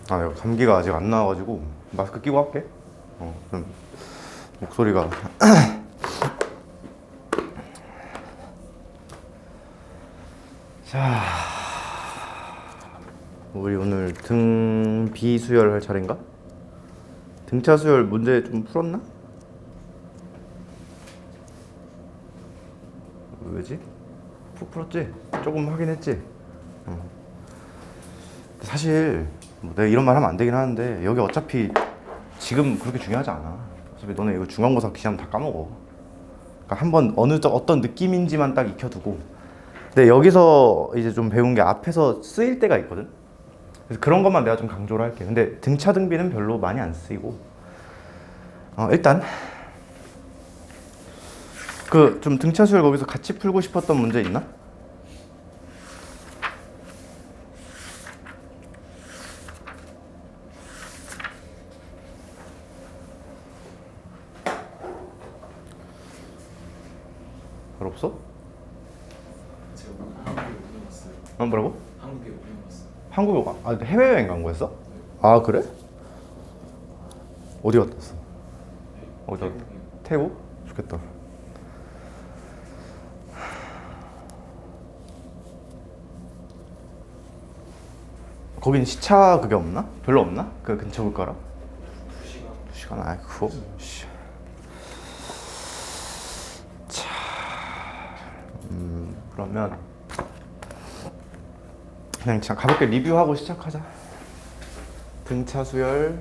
아, 내가 감기가 아직 안 나와가지고 마스크 끼고 할게. 좀 목소리가 자, 우리 오늘 등 비수열 할 차례인가? 등차 수열 문제 좀 풀었나? 왜지? 푹 풀었지? 조금 하긴 했지? 사실 뭐 내가 이런 말 하면 안 되긴 하는데 여기 어차피 지금 그렇게 중요하지 않아. 어차피 너네 이거 중간고사 기시하면 다 까먹어. 그러니까 한번 어떤 느낌인지만 딱 익혀두고. 근데 여기서 이제 좀 배운 게 앞에서 쓰일 때가 있거든. 그래서 그런 것만 내가 좀 강조를 할게. 근데 등차 등비는 별로 많이 안 쓰이고. 일단 그 좀 등차 수열 거기서 같이 풀고 싶었던 문제 있나? 별 없어? 제가 한국에 오래 갔어요. 뭐라고? 한국에 오래 갔어요. 한국에 해외여행 간 거였어? 아, 그래? 어디 갔다 왔어? 어디 갔다? 태국? 좋겠다. 거긴 시차 그게 없나? 별로 없나? 그 근처 국가라? 2시간? 2시간? 아이 그거 씨. 자, 그러면 그냥 가볍게 리뷰하고 시작하자. 등차 수열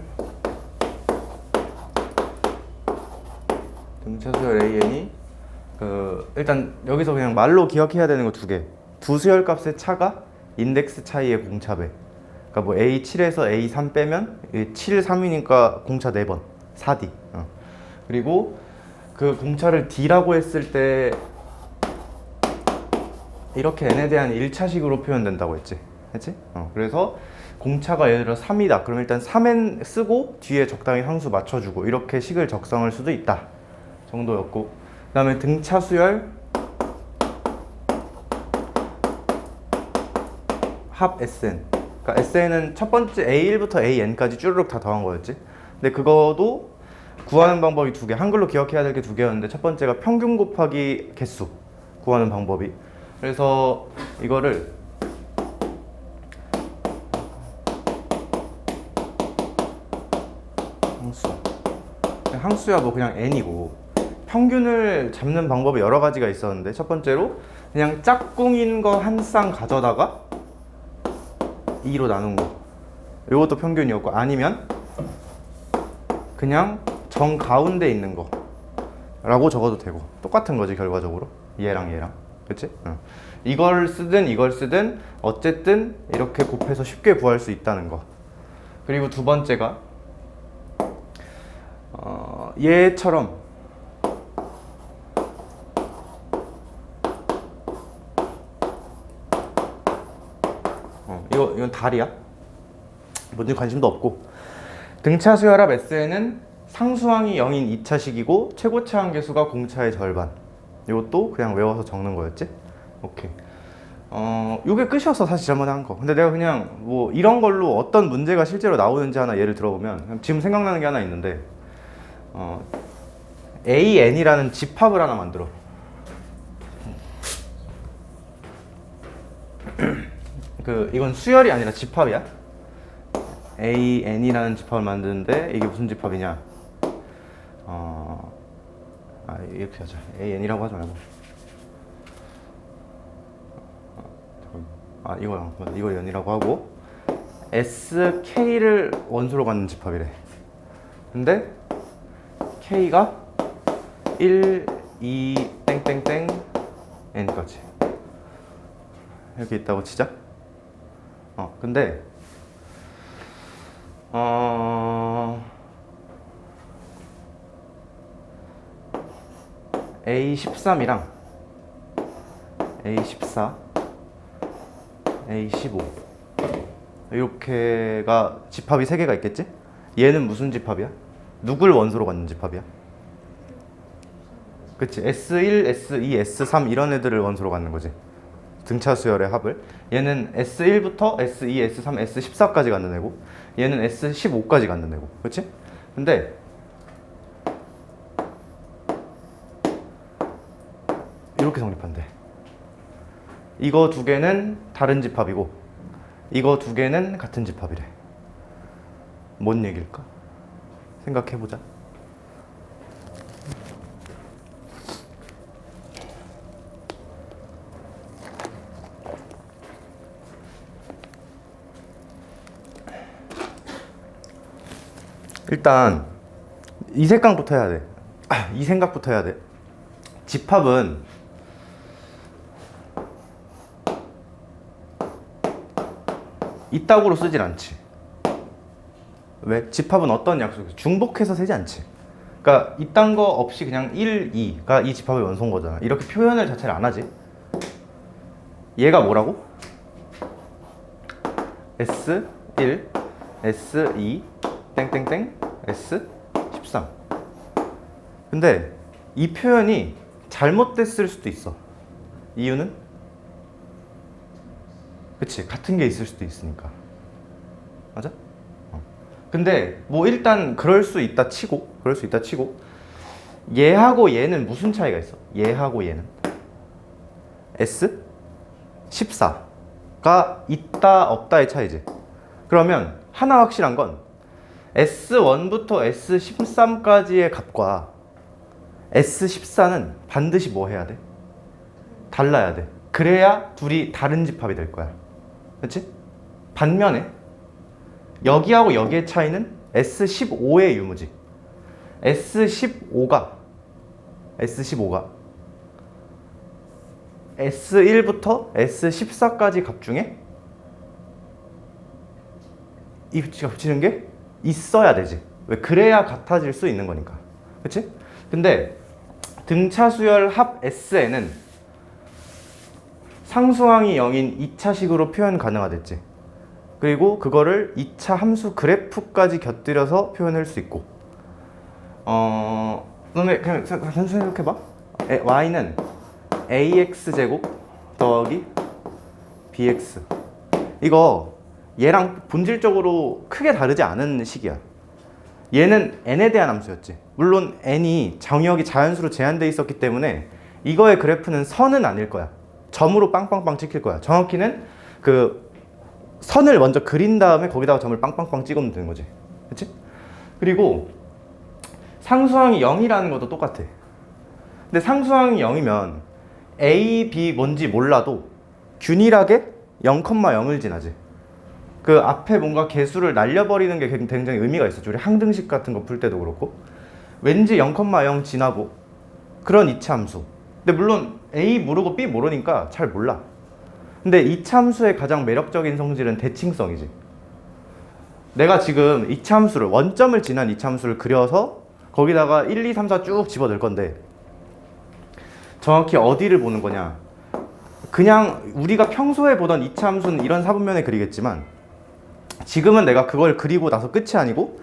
AN이 일단 여기서 그냥 말로 기억해야 되는 거 두 개. 두 수열 값의 차가 인덱스 차이의 공차배. 그러니까 뭐 A7에서 A3 빼면 7, 3이니까 공차 4번 4D. 그리고 그 공차를 D라고 했을 때 이렇게 n에 대한 1차식으로 표현된다고 했지? 그래서 공차가 예를 들어 3이다. 그럼 일단 3n 쓰고 뒤에 적당히 상수 맞춰주고 이렇게 식을 적성할 수도 있다 정도였고, 그 다음에 등차 수열 합 SN. 그러니까 SN은 첫 번째 A1부터 AN까지 쭈르륵 다 더한 거였지. 근데 그거도 구하는 방법이 두 개. 한글로 기억해야 될 게 두 개였는데 첫 번째가 평균 곱하기 개수 구하는 방법이. 그래서 이거를 항수야 뭐 그냥 n이고, 평균을 잡는 방법이 여러 가지가 있었는데 첫 번째로 그냥 짝꿍인 거 한 쌍 가져다가 2로 나눈 거, 이것도 평균이었고, 아니면 그냥 정 가운데 있는 거 라고 적어도 되고 똑같은 거지 결과적으로. 얘랑 그치? 이걸 쓰든 어쨌든 이렇게 곱해서 쉽게 구할 수 있다는 거. 그리고 두 번째가 얘처럼 이건 달이야. 뭔지 관심도 없고. 등차 수열합 SN은 상수항이 0인 2차식이고 최고차 항계수가 공차의 절반. 이것도 그냥 외워서 적는 거였지? 오케이. 요게 끝이었어 사실 저번에 한 거. 근데 내가 그냥 뭐 이런 걸로 어떤 문제가 실제로 나오는지 하나 예를 들어보면 지금 생각나는 게 하나 있는데, AN이라는 집합을 하나 만들어. 이건 수열이 아니라 집합이야. AN이라는 집합을 만드는데 이게 무슨 집합이냐? 이렇게 하자. AN이라고 하지 말고. 이거야. 맞아. 이거 연이라고 하고 SK를 원소로 갖는 집합이래. 근데 K가 1, 2, 땡땡땡 N까지 이렇게 있다고 치자. 근데 A13이랑 A14, A15 이렇게가 집합이 3개가 있겠지? 얘는 무슨 집합이야? 누굴 원소로 갖는 집합이야? 그치? S1, S2, S3 이런 애들을 원소로 갖는 거지. 등차 수열의 합을. 얘는 S1부터 S2, S3, S14까지 갖는 애고 얘는 S15까지 갖는 애고. 그렇지? 근데 이렇게 성립한대. 이거 두 개는 다른 집합이고 이거 두 개는 같은 집합이래. 뭔 얘기일까? 생각해보자. 일단 이 생각부터 해야 돼. 이 생각부터 해야 돼. 집합은 이따구로 쓰질 않지. 왜? 집합은 어떤 약속이 중복해서 세지 않지. 그러니까 이딴 거 없이 그냥 1, 2가 이 집합의 원소인 거잖아. 이렇게 표현을 자체를 안 하지. 얘가 뭐라고? S1, S2, 땡땡땡, S13. 근데 이 표현이 잘못됐을 수도 있어. 이유는? 그치, 같은 게 있을 수도 있으니까. 맞아? 근데 뭐 일단 그럴 수 있다 치고 얘하고 얘는 무슨 차이가 있어? 얘하고 얘는 S14가 있다 없다의 차이지. 그러면 하나 확실한 건 S1부터 S13까지의 값과 S14는 반드시 뭐 해야 돼? 달라야 돼. 그래야 둘이 다른 집합이 될 거야. 그렇지? 반면에 여기하고 여기의 차이는 S15의 유무지. S15가 S1부터 S14까지 값 중에 이 위치가 붙이는 게 있어야 되지. 왜? 그래야 같아질 수 있는 거니까. 그치? 근데 등차 수열 합 S에는 상수항이 0인 2차식으로 표현 가능하댔지. 그리고 그거를 2차 함수 그래프까지 곁들여서 표현할 수 있고 그다음에 그냥 단순히 생각해봐. y는 ax제곱 더하기 bx. 이거 얘랑 본질적으로 크게 다르지 않은 식이야. 얘는 n에 대한 함수였지. 물론 n이 정의역이 자연수로 제한돼 있었기 때문에 이거의 그래프는 선은 아닐 거야. 점으로 빵빵빵 찍힐 거야. 정확히는 그 선을 먼저 그린 다음에 거기다가 점을 빵빵빵 찍으면 되는 거지. 그치? 그리고 상수항이 0이라는 것도 똑같아. 근데 상수항이 0이면 A, B 뭔지 몰라도 균일하게 0,0을 지나지. 그 앞에 뭔가 개수를 날려버리는 게 굉장히 의미가 있어. 우리 항등식 같은 거 풀 때도 그렇고 왠지 0,0 지나고 그런 이차함수. 근데 물론 A 모르고 B 모르니까 잘 몰라. 근데 이차함수의 가장 매력적인 성질은 대칭성이지. 내가 지금 이차함수를 원점을 지난 이차함수를 그려서 거기다가 1, 2, 3, 4 쭉 집어넣을 건데 정확히 어디를 보는 거냐. 그냥 우리가 평소에 보던 이차함수는 이런 사분면에 그리겠지만 지금은 내가 그걸 그리고 나서 끝이 아니고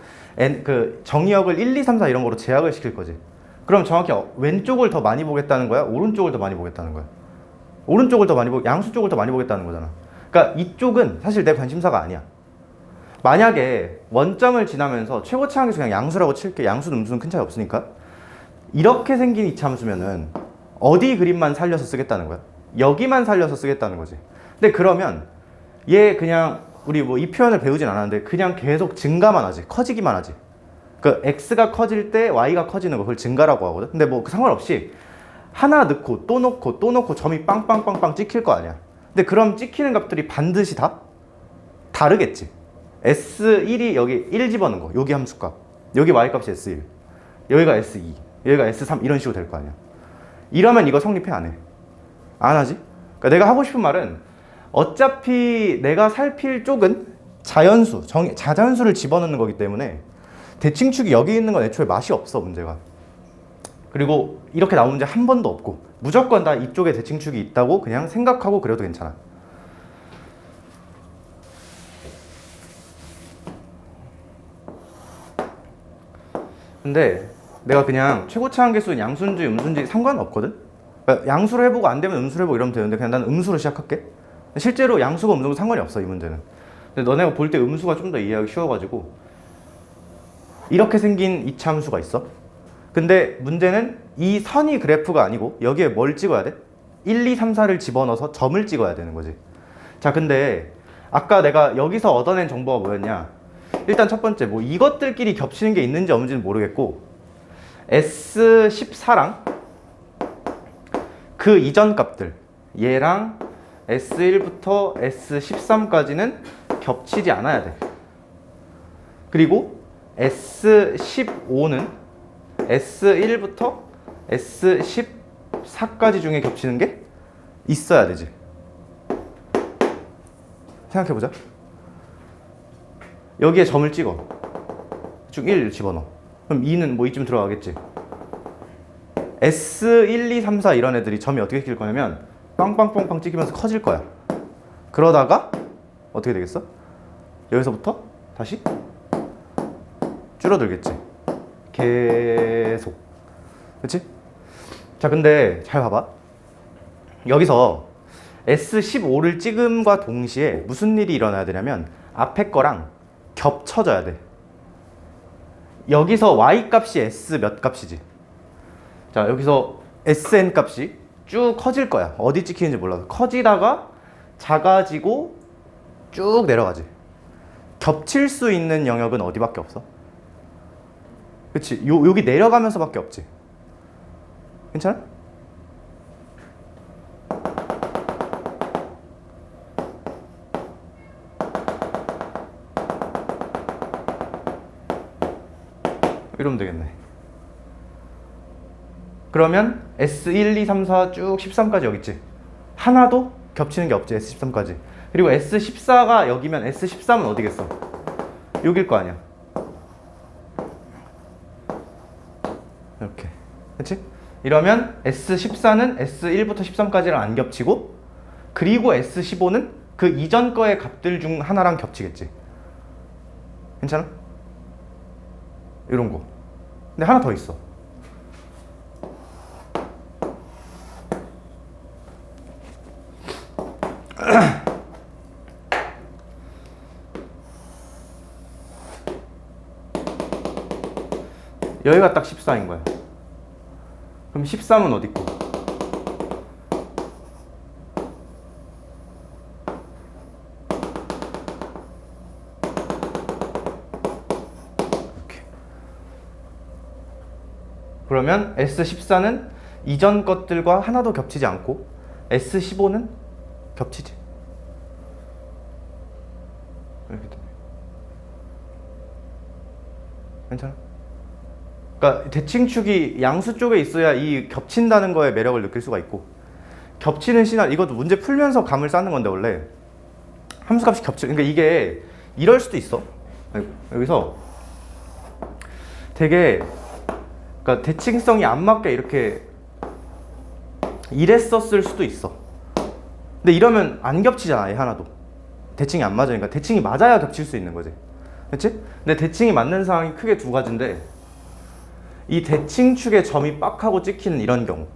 그 정의역을 1, 2, 3, 4 이런 거로 제약을 시킬 거지. 그럼 정확히 왼쪽을 더 많이 보겠다는 거야? 오른쪽을 더 많이 보겠다는 거야? 오른쪽을 더 많이 보고 양수 쪽을 더 많이 보겠다는 거잖아. 그러니까 이쪽은 사실 내 관심사가 아니야. 만약에 원점을 지나면서 최고차항에서 그냥 양수라고 칠게. 양수 음수는 큰 차이 없으니까. 이렇게 생긴 이차함수면은 어디 그림만 살려서 쓰겠다는 거야? 여기만 살려서 쓰겠다는 거지. 근데 그러면 얘 그냥 우리 뭐 이 표현을 배우진 않았는데 그냥 계속 증가만 하지. 커지기만 하지. 그 x가 커질 때 y가 커지는 거 그걸 증가라고 하거든. 근데 뭐 그 상관없이 하나 넣고 또 넣고 또 넣고 점이 빵빵빵빵 찍힐 거 아니야. 근데 그럼 찍히는 값들이 반드시 다 다르겠지. S1이 여기 1 집어넣은 거. 여기 함수값. 여기 y값이 S1. 여기가 S2. 여기가 S3 이런 식으로 될 거 아니야. 이러면 이거 성립해 안 해? 안 하지? 그러니까 내가 하고 싶은 말은 어차피 내가 살필 쪽은 자연수, 자전수를 집어넣는 거기 때문에 대칭축이 여기 있는 건 애초에 맛이 없어, 문제가. 그리고 이렇게 나온 문제 한 번도 없고 무조건 다 이쪽에 대칭축이 있다고 그냥 생각하고 그려도 괜찮아. 근데 내가 그냥 최고차항계수는 양수인지 음수인지 상관없거든? 그러니까 양수로 해보고 안 되면 음수로 해보고 이러면 되는데 그냥 나는 음수로 시작할게. 실제로 양수가 음수가 상관이 없어 이 문제는. 근데 너네가 볼 때 음수가 좀 더 이해하기 쉬워가지고 이렇게 생긴 이차함수가 있어. 근데 문제는 이 선이 그래프가 아니고 여기에 뭘 찍어야 돼? 1, 2, 3, 4를 집어넣어서 점을 찍어야 되는 거지. 자, 근데 아까 내가 여기서 얻어낸 정보가 뭐였냐? 일단 첫 번째 뭐 이것들끼리 겹치는 게 있는지 없는지는 모르겠고 S14랑 그 이전 값들 얘랑 S1부터 S13까지는 겹치지 않아야 돼. 그리고 S15는 S1부터 S14까지 중에 겹치는 게 있어야 되지. 생각해보자. 여기에 점을 찍어. 쭉 1 집어넣어. 그럼 2는 뭐 이쯤 들어가겠지. S1, 2, 3, 4 이런 애들이 점이 어떻게 찍힐 거냐면 빵빵빵빵 찍히면서 커질 거야. 그러다가 어떻게 되겠어? 여기서부터 다시 줄어들겠지. 계속. 그치? 자, 근데 잘 봐봐. 여기서 S15를 찍음과 동시에 무슨 일이 일어나야 되냐면 앞에 거랑 겹쳐져야 돼. 여기서 Y 값이 S 몇 값이지? 자, 여기서 SN 값이 쭉 커질 거야. 어디 찍히는지 몰라서. 커지다가 작아지고 쭉 내려가지. 겹칠 수 있는 영역은 어디밖에 없어? 그치? 여기 내려가면서 밖에 없지. 괜찮아? 이러면 되겠네. 그러면 S1, 2, 3, 4 쭉 13까지 여기 있지. 하나도 겹치는 게 없지. S13까지. 그리고 S14가 여기면 S13은 어디겠어? 여길 거 아니야. 이렇게. 그치? 이러면 S14는 S1부터 13까지랑 안 겹치고 그리고 S15는 그 이전 거의 값들 중 하나랑 겹치겠지. 괜찮아? 이런 거. 근데 하나 더 있어. 여기가 딱 14인 거야. 그럼 13은 어디 있고? 이렇게. 그러면 S14는 이전 것들과 하나도 겹치지 않고 S15는 겹치지. 이렇게 되네. 괜찮아? 그러니까 대칭축이 양수 쪽에 있어야 이 겹친다는 거에 매력을 느낄 수가 있고 겹치는 시나리오 이것도 문제 풀면서 감을 쌓는 건데 원래 함수값이 겹치 그러니까 이게 이럴 수도 있어. 여기서 되게 그러니까 대칭성이 안 맞게 이렇게 이랬었을 수도 있어. 근데 이러면 안 겹치잖아. 얘 하나도 대칭이 안 맞으니까 대칭이 맞아야 겹칠 수 있는 거지. 그렇지? 근데 대칭이 맞는 상황이 크게 두 가지인데 이 대칭축의 점이 빡하고 찍히는 이런 경우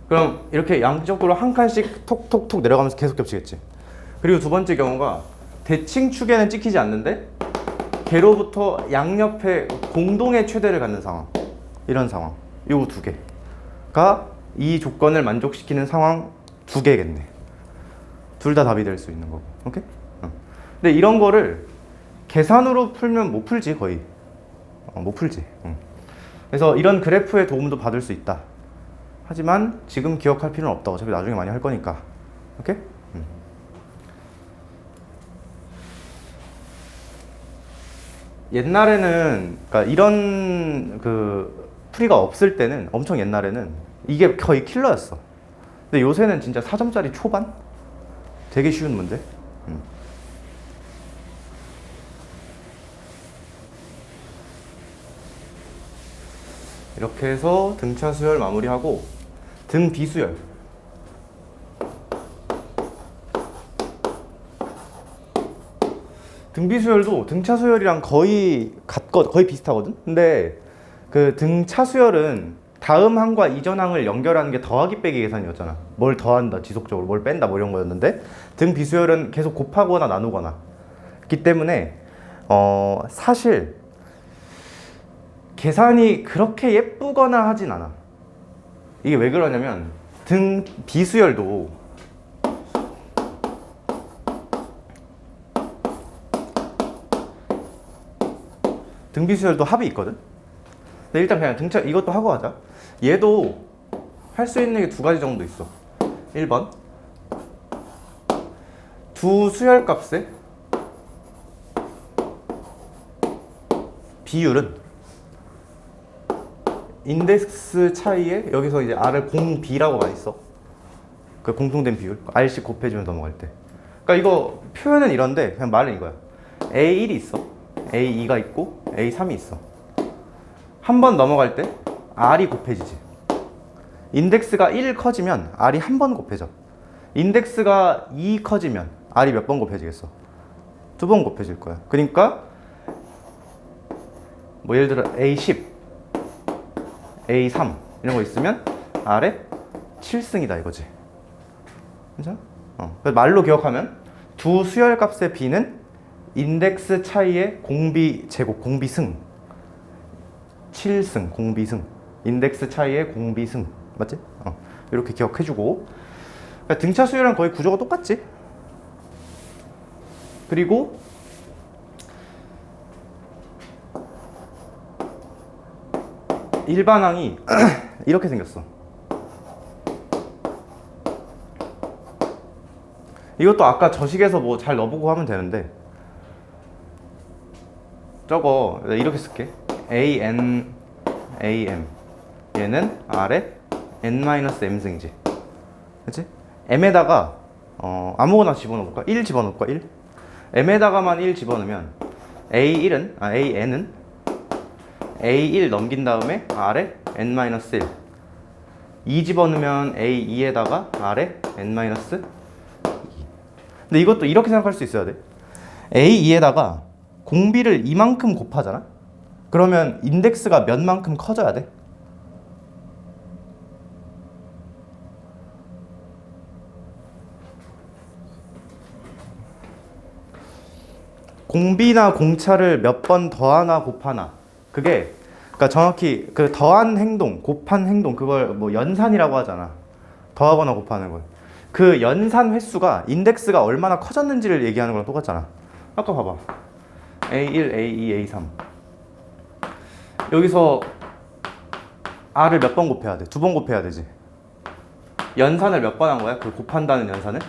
그럼 이렇게 양쪽으로 한 칸씩 톡톡톡 내려가면서 계속 겹치겠지. 그리고 두 번째 경우가 대칭축에는 찍히지 않는데 걔로부터 양옆에 공동의 최대를 갖는 상황. 이런 상황. 요 두 개가 이 조건을 만족시키는 상황 두 개겠네. 둘 다 답이 될 수 있는 거고. 오케이? 근데 이런 거를 계산으로 풀면 못 풀지 거의. 못 풀지. 그래서 이런 그래프의 도움도 받을 수 있다. 하지만 지금 기억할 필요는 없다. 어차피 나중에 많이 할 거니까. 오케이? 옛날에는 그러니까 이런 그 풀이가 없을 때는 엄청 옛날에는 이게 거의 킬러였어. 근데 요새는 진짜 4점짜리 초반? 되게 쉬운 문제. 이렇게 해서 등차 수열 마무리하고 등 비수열. 등 비수열도 등차 수열이랑 거의 비슷하거든. 근데 그 등차 수열은 다음 항과 이전 항을 연결하는 게 더하기 빼기 계산이었잖아. 뭘 더한다 지속적으로, 뭘 뺀다 뭐 이런 거였는데 등 비수열은 계속 곱하거나 나누거나 기 때문에 사실 계산이 그렇게 예쁘거나 하진 않아. 이게 왜 그러냐면 등 비수열도 합이 있거든. 근데 일단 그냥 등차 이것도 하고 하자. 얘도 할 수 있는 게 두 가지 정도 있어. 1번 두 수열값의 비율은 인덱스 차이에 여기서 이제 R을 공B라고 많이 써. 그 공통된 비율 R씩 곱해주면 넘어갈 때. 그러니까 이거 표현은 이런데 그냥 말은 이거야. A1이 있어. A2가 있고 A3이 있어. 한 번 넘어갈 때 R이 곱해지지. 인덱스가 1 커지면 R이 한 번 곱해져. 인덱스가 2 커지면 R이 몇 번 곱해지겠어? 두 번 곱해질 거야. 그러니까 뭐 예를 들어 A10, A3 이런 거 있으면 R에 7승이다 이거지. 그죠? 그래서 말로 기억하면 두 수열값의 B는 인덱스 차이의 공비 제곱, 공비승 7승, 공비승 인덱스 차이의 공비승 맞지? 이렇게 기억해주고 그러니까 등차 수열이랑 거의 구조가 똑같지? 그리고 일반항이 이렇게 생겼어. 이것도 아까 저식에서 뭐 잘 넣어보고 하면 되는데 저거 이렇게 쓸게. AN, AM 얘는 R에 N-M승이지. 그치? M에다가 아무거나 집어넣을까? 1 집어넣을까? 1? M에다가만 1 집어넣으면 AN은 A1 넘긴 다음에 R에 N-1 2 집어넣으면 A2에다가 R에 N-2 근데 이것도 이렇게 생각할 수 있어야 돼. A2에다가 공비를 이만큼 곱하잖아? 그러면 인덱스가 몇 만큼 커져야 돼? 공비나 공차를 몇 번 더하나 곱하나 그게 그러니까 정확히 그 더한 행동, 곱한 행동 그걸 뭐 연산이라고 하잖아. 더하거나 곱하는 걸. 그 연산 횟수가 인덱스가 얼마나 커졌는지를 얘기하는 거랑 똑같잖아. 아까 봐봐. A1, A2, A3 여기서 R을 몇 번 곱해야 돼? 두 번 곱해야 되지. 연산을 몇 번 한 거야? 그 곱한다는 연산을?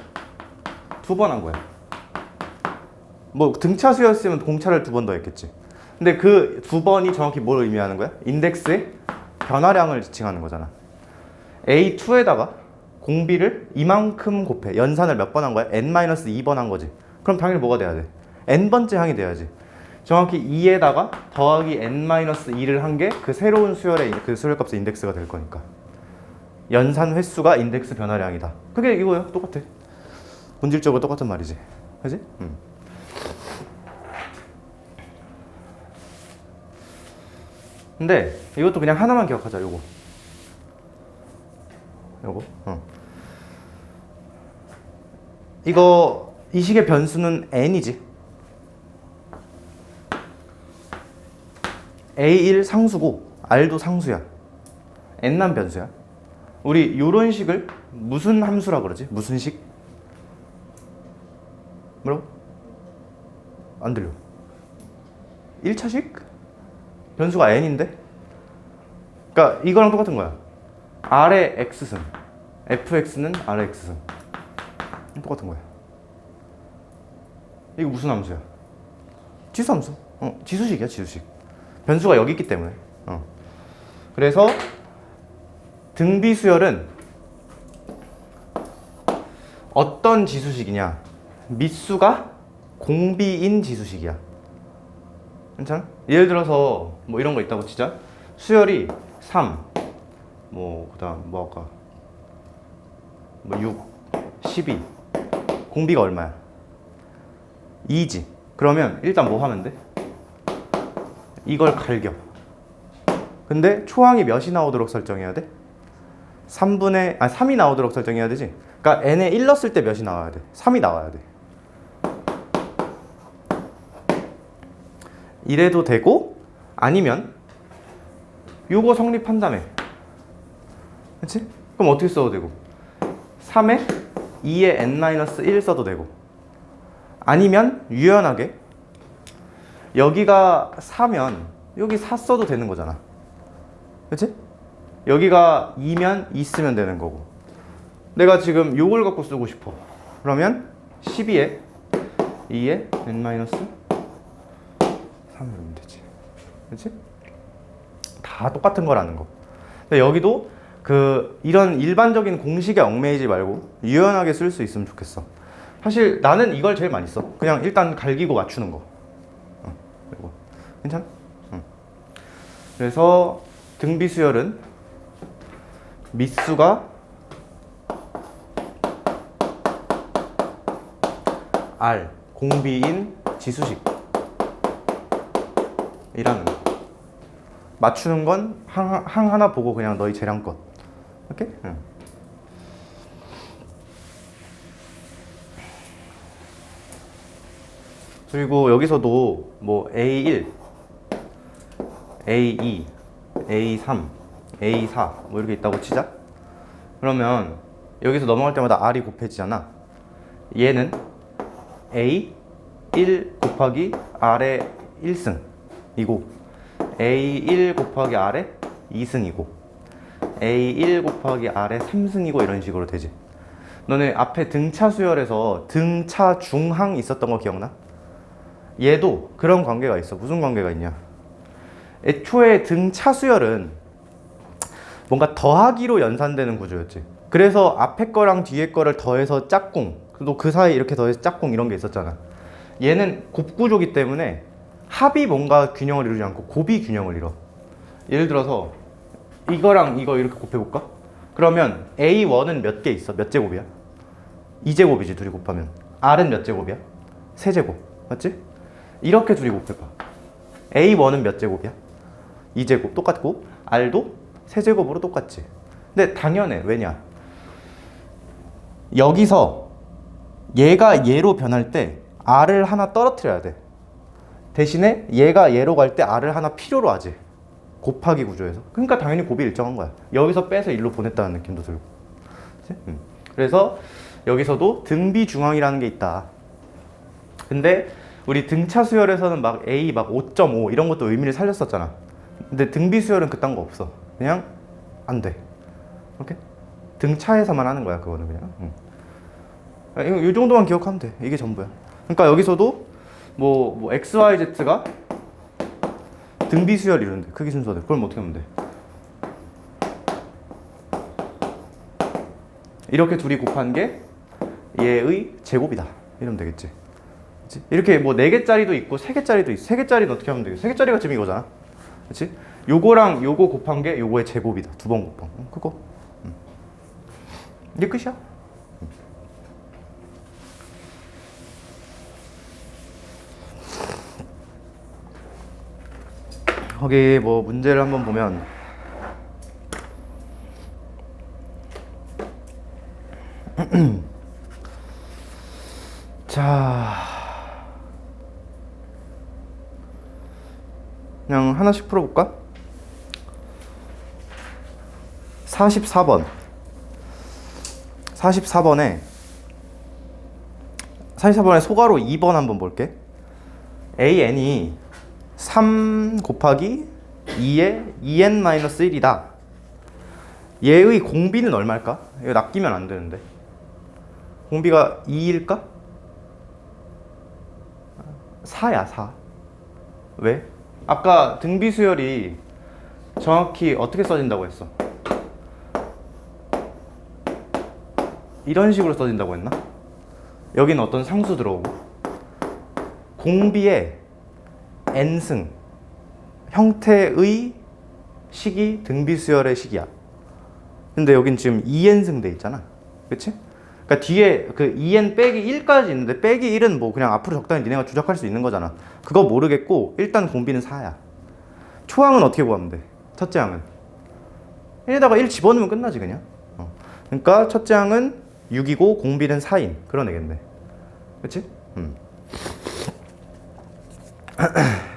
두 번 한 거야. 뭐 등차 수였으면 공차를 두 번 더 했겠지. 근데 그 두 번이 정확히 뭘 의미하는 거야? 인덱스의 변화량을 지칭하는 거잖아. A2에다가 공비를 이만큼 곱해. 연산을 몇 번 한 거야? N-2번 한 거지. 그럼 당연히 뭐가 돼야 돼? N번째 항이 돼야지. 정확히 2에다가 더하기 N-2를 한 게 그 새로운 수열의 그 수열값의 인덱스가 될 거니까. 연산 횟수가 인덱스 변화량이다. 그게 이거야. 똑같아. 본질적으로 똑같은 말이지. 그지? 근데 이것도 그냥 하나만 기억하자. 요거 이거 이 식의 변수는 n이지. A1 상수고 R도 상수야. n만 변수야. 우리 요런 식을 무슨 함수라 그러지? 무슨 식? 뭐라고? 안 들려. 1차식? 변수가 n인데? 그러니까 이거랑 똑같은 거야. R의 x승, fx는 R의 x승. 똑같은 거야. 이거 무슨 함수야? 지수함수. 지수식이야, 지수식. 변수가 여기 있기 때문에. 그래서 등비수열은 어떤 지수식이냐? 밑수가 공비인 지수식이야. 괜찮아? 예를 들어서 뭐 이런 거 있다고 치자. 수열이 3, 뭐 그다음 뭐 아까 뭐 6, 12. 공비가 얼마야? 2지. 그러면 일단 뭐 하면 돼? 이걸 갈겨. 근데 초항이 몇이 나오도록 설정해야 돼? 3이 나오도록 설정해야 되지. 그러니까 n에 1 넣었을 때 몇이 나와야 돼? 3이 나와야 돼. 이래도 되고 아니면 요거 성립한다며. 그치? 그럼 어떻게 써도 되고 3에 2에 n-1 써도 되고 아니면 유연하게 여기가 4면 여기 4 써도 되는 거잖아. 그치? 여기가 2면 2 쓰면 되는 거고 내가 지금 요걸 갖고 쓰고 싶어. 그러면 12에 2에 n-3 이러면 되지. 그치? 다 똑같은 거라는 거. 근데 여기도 이런 일반적인 공식에 얽매이지 말고 유연하게 쓸 수 있으면 좋겠어. 사실 나는 이걸 제일 많이 써. 그냥 일단 갈기고 맞추는 거. 그리고 괜찮아? 그래서 등비수열은 밑수가 R 공비인 지수식 이라는 거. 맞추는 건 항 하나 보고 그냥 너희 재량껏. 오케이? 응. 그리고 여기서도 뭐 A1, A2, A3, A4 뭐 이렇게 있다고 치자. 그러면 여기서 넘어갈 때마다 R이 곱해지잖아. 얘는 A 1 곱하기 R의 1승이고 A1 곱하기 R의 2승이고 A1 곱하기 R의 3승이고 이런 식으로 되지. 너네 앞에 등차 수열에서 등차 중항 있었던 거 기억나? 얘도 그런 관계가 있어. 무슨 관계가 있냐? 애초에 등차 수열은 뭔가 더하기로 연산되는 구조였지. 그래서 앞에 거랑 뒤에 거를 더해서 짝꿍, 또 그 사이 이렇게 더해서 짝꿍 이런 게 있었잖아. 얘는 곱구조기 때문에 합이 뭔가 균형을 이루지 않고 곱이 균형을 이뤄. 예를 들어서 이거랑 이거 이렇게 곱해볼까? 그러면 A1은 몇 개 있어? 몇 제곱이야? 2제곱이지 둘이 곱하면. R은 몇 제곱이야? 3제곱. 맞지? 이렇게 둘이 곱해봐. A1은 몇 제곱이야? 2제곱 똑같고 R도 3제곱으로 똑같지. 근데 당연해. 왜냐? 여기서 얘가 얘로 변할 때 R을 하나 떨어뜨려야 돼. 대신에 얘가 얘로 갈 때 R을 하나 필요로 하지. 곱하기 구조에서. 그러니까 당연히 곱이 일정한 거야. 여기서 빼서 일로 보냈다는 느낌도 들고. 그래서 여기서도 등비중항이라는 게 있다. 근데 우리 등차 수열에서는 막 A 막 5.5 이런 것도 의미를 살렸었잖아. 근데 등비 수열은 그딴 거 없어. 그냥 안 돼. 오케이? 등차에서만 하는 거야. 그거는 그냥. 이 정도만 기억하면 돼. 이게 전부야. 그러니까 여기서도 뭐 X, Y, Z가 등비 수열 이런데 크기 순서대. 그럼 어떻게 하면 돼? 이렇게 둘이 곱한 게 얘의 제곱이다. 이러면 되겠지. 그치? 이렇게 뭐 4개짜리도 있고 3개짜리도 있어. 3개짜리는 어떻게 하면 되겠어? 3개짜리가 지금 이거잖아. 그치? 요거랑 요거 곱한 게 요거의 제곱이다. 2번 곱한 그거. 이게 끝이야. 거기 뭐 문제를 한번 보면 자 그냥 하나씩 풀어볼까? 44번 44번에 소가로 2번 한번 볼게. AN이 3 곱하기 2의 2n-1이다. 얘의 공비는 얼마일까? 이거 낚이면 안 되는데. 공비가 2일까? 4야 4. 왜? 아까 등비 수열이 정확히 어떻게 써진다고 했어? 이런 식으로 써진다고 했나? 여기는 어떤 상수 들어오고 공비의 n승 형태의 식이 등비수열의 식이야. 근데 여긴 지금 2n승 돼 있잖아. 그치? 그러니까 뒤에 그 2n 빼기 1까지 있는데 빼기 1은 뭐 그냥 앞으로 적당히 니네가 조작할 수 있는 거잖아. 그거 모르겠고 일단 공비는 4야. 초항은 어떻게 구하면 돼? 첫째 항은 1에다가 1 집어넣으면 끝나지 그냥. 그러니까 첫째 항은 6이고 공비는 4인 그런 애겠네. 그치?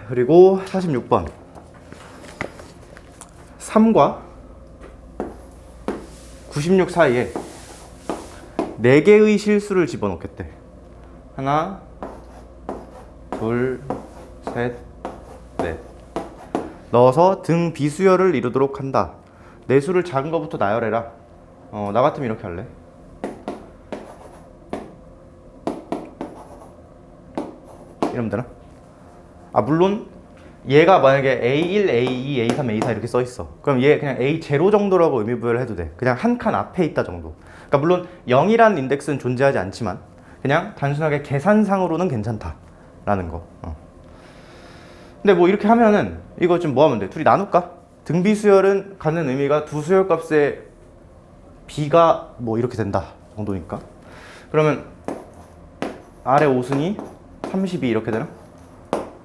그리고 46번 3과 96 사이에 4개의 실수를 집어넣겠대. 하나, 둘, 셋, 넷. 넣어서 등 비수열을 이루도록 한다. 내수를 작은 거부터 나열해라. 나 같으면 이렇게 할래. 이러면 되나? 아 물론 얘가 만약에 A1, A2, A3, A4 이렇게 써 있어. 그럼 얘 그냥 A0 정도라고 의미 부여를 해도 돼. 그냥 한 칸 앞에 있다 정도. 그러니까 물론 0이라는 인덱스는 존재하지 않지만 그냥 단순하게 계산상으로는 괜찮다라는 거. 근데 뭐 이렇게 하면은 이거 좀 뭐 하면 돼? 둘이 나눌까? 등비수열은 갖는 의미가 두 수열값의 B가 뭐 이렇게 된다 정도니까. 그러면 R의 5승이 32 이렇게 되나?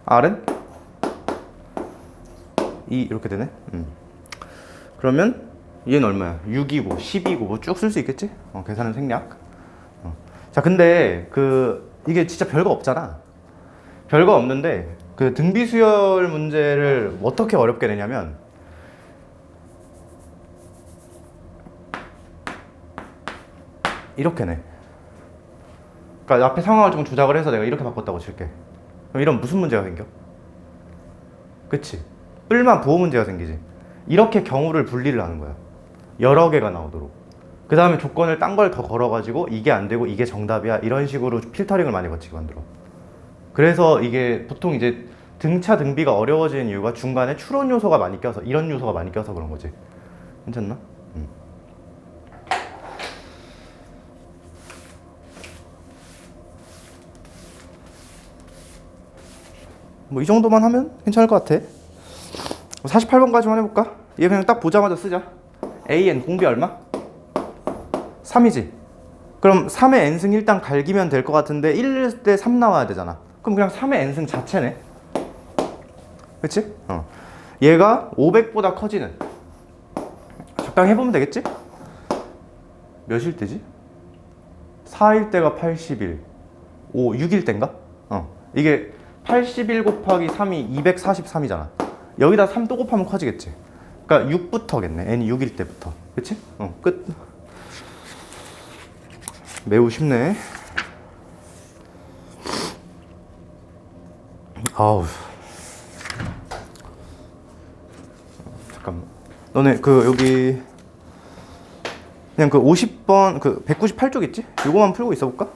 R은 2 이렇게 되네. 그러면 얘는 얼마야? 6이고 10이고 뭐 쭉 쓸 수 있겠지? 계산은 생략. 자 근데 이게 진짜 별거 없잖아. 별거 없는데 그 등비수열 문제를 어떻게 어렵게 내냐면 이렇게 내. 그러니까 앞에 상황을 조금 조작을 해서 내가 이렇게 바꿨다고 칠게. 그럼 이런 무슨 문제가 생겨? 그치? 뿔만 부호 문제가 생기지. 이렇게 경우를 분리를 하는 거야. 여러 개가 나오도록. 그 다음에 조건을 딴 걸 더 걸어가지고 이게 안 되고 이게 정답이야. 이런 식으로 필터링을 많이 거치게 만들어. 그래서 이게 보통 이제 등차 등비가 어려워지는 이유가 중간에 추론 요소가 많이 껴서 이런 요소가 많이 껴서 그런 거지. 괜찮나? 뭐 이 정도만 하면 괜찮을 것 같아. 48번까지만 해볼까? 얘 그냥 딱 보자마자 쓰자. AN 공비 얼마? 3이지. 그럼 3의 n승 일단 갈기면 될 것 같은데 1일 때 3 나와야 되잖아. 그럼 그냥 3의 n승 자체네. 그치? 얘가 500보다 커지는. 적당히 해보면 되겠지? 몇일 때지? 4일 때가 81. 6일 때인가? 이게 81 곱하기 3이 243이잖아. 여기다 3 또 곱하면 커지겠지. 그러니까 6부터겠네. n이 6일 때부터. 그치? 끝. 매우 쉽네. 아우. 잠깐만. 너네 여기 그냥 50번 198쪽 있지? 요거만 풀고 있어 볼까?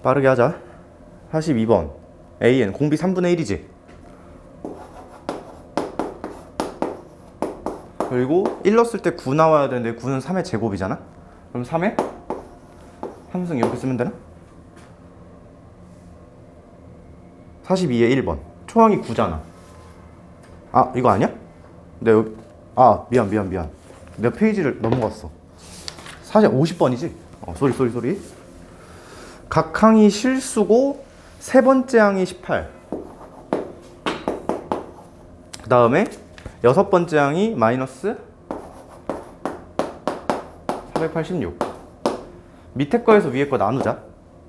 빠르게 하자. 42번 AN 공비 3분의 1이지. 그리고 1 넣었을 때 9 나와야 되는데 9는 3의 제곱이잖아. 그럼 3의 함승 이렇게 쓰면 되나? 42의 1번 초항이 9잖아. 아 이거 아니야? 내가 여기 미안 내가 페이지를 넘어갔어. 사실 50번이지? 쏘리. 각 항이 실수고 세 번째 항이 18. 그 다음에 여섯 번째 항이 마이너스 486. 밑에 거에서 위에 거 나누자.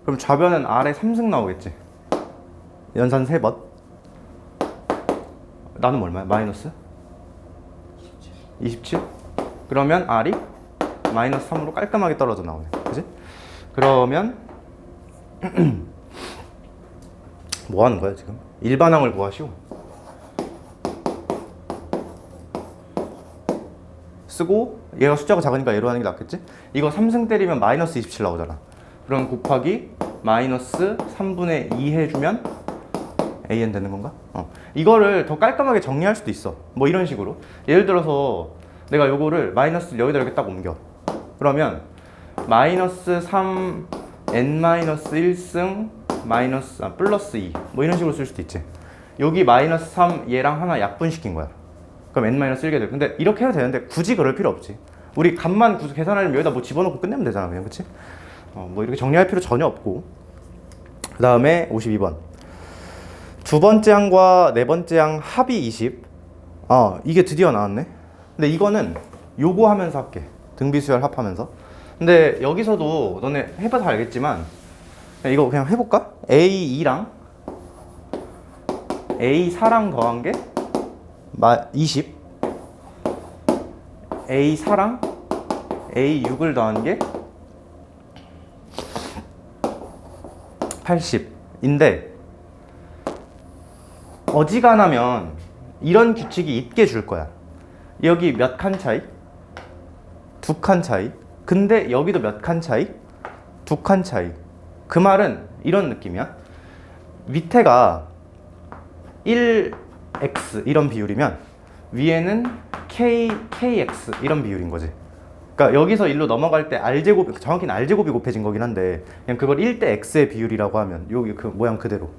그럼 좌변은 아래 3승 나오겠지. 연산 3번. 나누면 얼마야? 마이너스 27. 그러면 R이 마이너스 3으로 깔끔하게 떨어져 나오네. 그지? 그러면 뭐 하는 거야 지금? 일반항을 구하시오. 쓰고 얘가 숫자가 작으니까 얘로 하는 게 낫겠지? 이거 3승 때리면 마이너스 27 나오잖아. 그럼 곱하기 마이너스 3분의 2 해주면 AN 되는 건가? 이거를 더 깔끔하게 정리할 수도 있어. 뭐 이런 식으로. 예를 들어서 내가 요거를 마이너스 여기다 이렇게 딱 옮겨. 그러면 마이너스 3 n-1승 마이너스 플러스 2 뭐 이런 식으로 쓸 수도 있지. 여기 마이너스 3 얘랑 하나 약분시킨 거야. 그럼 n-1게 돼. 근데 이렇게 해도 되는데 굳이 그럴 필요 없지. 우리 값만 계산하려면 여기다 뭐 집어넣고 끝내면 되잖아 그냥. 그치? 뭐 이렇게 정리할 필요 전혀 없고. 그 다음에 52번 두 번째 항과 네 번째 항 합이 20. 이게 드디어 나왔네. 근데 이거는 요거 하면서 할게. 등비수열 합하면서. 근데 여기서도 너네 해봐서 알겠지만 이거 그냥 해볼까? A2랑 A4랑 더한 게 20. A4랑 A6을 더한 게 80인데 어지간하면 이런 규칙이 있게 줄 거야. 여기 몇 칸 차이? 2칸 차이. 근데 여기도 몇 칸 차이? 2칸 차이. 그 말은 이런 느낌이야. 밑에가 1x 이런 비율이면 위에는 kx 이런 비율인 거지. 그러니까 여기서 1로 넘어갈 때 r제곱, 정확히는 r제곱이 곱해진 거긴 한데 그냥 그걸 1대 x의 비율이라고 하면 여기 그 모양 그대로.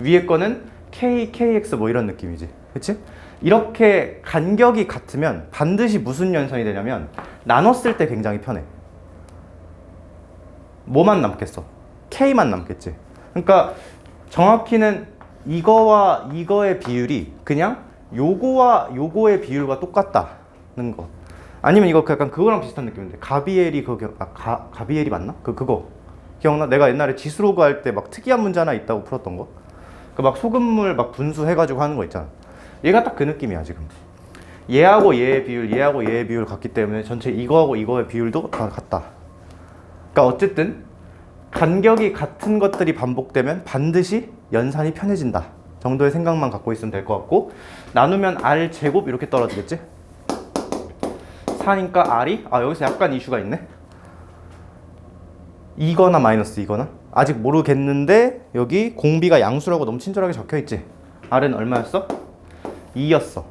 위에 거는 kx 뭐 이런 느낌이지. 그치? 이렇게 간격이 같으면 반드시 무슨 연산이 되냐면 나눴을 때 굉장히 편해. 뭐만 남겠어? k만 남겠지. 그러니까 정확히는 이거와 이거의 비율이 그냥 요거와 요거의 비율과 똑같다는 거. 아니면 이거 약간 그거랑 비슷한 느낌인데 가비엘이 가비엘이 맞나? 그거 기억나? 내가 옛날에 지수로그 할 때 막 특이한 문제 하나 있다고 풀었던 거. 그 막 소금물 막 분수해가지고 하는 거 있잖아. 얘가 딱 그 느낌이야 지금. 얘하고 얘의 비율, 얘하고 얘의 비율 같기 때문에 전체 이거하고 이거의 비율도 다 같다. 그러니까 어쨌든 간격이 같은 것들이 반복되면 반드시 연산이 편해진다 정도의 생각만 갖고 있으면 될 것 같고, 나누면 r 제곱 이렇게 떨어지겠지? 4니까 r이 여기서 약간 이슈가 있네. 이거나 마이너스 이거나 아직 모르겠는데 여기 공비가 양수라고 너무 친절하게 적혀있지. r은 얼마였어? 2였어.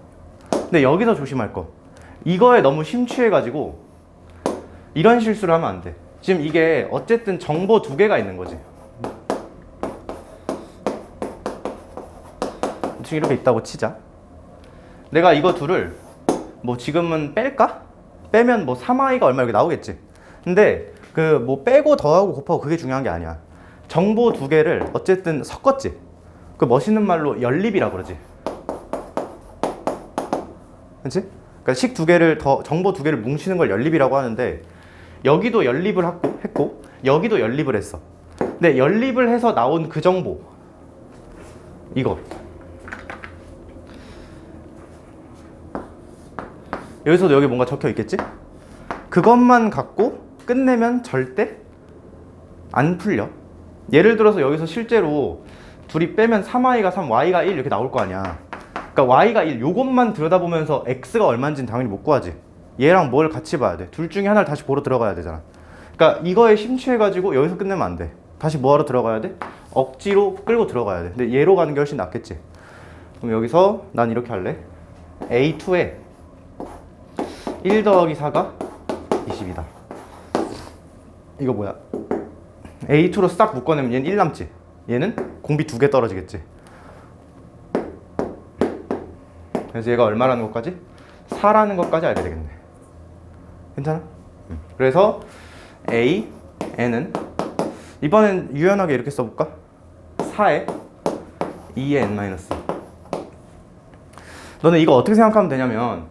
근데 여기서 조심할 거, 이거에 너무 심취해가지고 이런 실수를 하면 안 돼. 지금 이게 어쨌든 정보 두 개가 있는 거지. 지금 이렇게 있다고 치자. 내가 이거 둘을 뭐 지금은 뺄까? 빼면 뭐 3i가 얼마 이렇게 나오겠지. 근데 그 뭐 빼고 더하고 곱하고 그게 중요한 게 아니야. 정보 두 개를 어쨌든 섞었지. 그 멋있는 말로 연립이라 그러지. 그치? 그러니까 식 두 개를 정보 두 개를 뭉치는 걸 연립이라고 하는데, 여기도 연립을 했고 여기도 연립을 했어. 근데 연립을 해서 나온 그 정보, 이거 여기서도 여기 뭔가 적혀 있겠지? 그것만 갖고 끝내면 절대 안 풀려. 예를 들어서 여기서 실제로 둘이 빼면 3i가 3, y가 1 이렇게 나올 거 아니야. 그러니까 y가 1 요것만 들여다보면서 x가 얼마인지는 당연히 못 구하지. 얘랑 뭘 같이 봐야 돼. 둘 중에 하나를 다시 보러 들어가야 되잖아. 그러니까 이거에 심취해가지고 여기서 끝내면 안 돼. 다시 뭐하러 들어가야 돼? 억지로 끌고 들어가야 돼. 근데 얘로 가는 게 훨씬 낫겠지. 그럼 여기서 난 이렇게 할래. A2에 1 더하기 4가 20이다. 이거 뭐야? A2로 싹 묶어내면 얘는 1 남지. 얘는 공비 2개 떨어지겠지. 그래서 얘가 얼마라는 것까지? 4라는 것까지 알게 되겠네. 괜찮아? 그래서 A, N은 이번엔 유연하게 이렇게 써볼까? 4에 2의 N-. 너는 이거 어떻게 생각하면 되냐면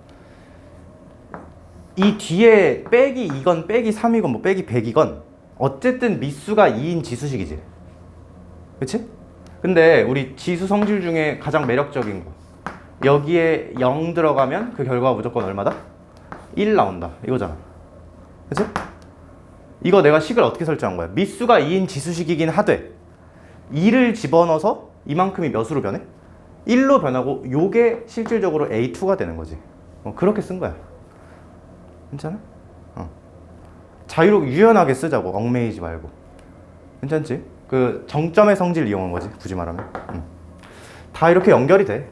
이 뒤에 빼기 2건 빼기 3이건 뭐 빼기 100이건 어쨌든 미수가 2인 지수식이지. 그치? 근데 우리 지수 성질 중에 가장 매력적인 거 여기에 0 들어가면 그 결과가 무조건 얼마다? 1 나온다 이거잖아. 그치? 이거 내가 식을 어떻게 설정한 거야? 미수가 2인 지수식이긴 하되 2를 집어넣어서 이만큼이 몇으로 변해? 1로 변하고 요게 실질적으로 A2가 되는 거지. 그렇게 쓴 거야. 괜찮아? 자유롭게 유연하게 쓰자고. 얽매이지 말고. 괜찮지? 그 정점의 성질 이용한 거지. 굳이 말하면. 다 이렇게 연결이 돼.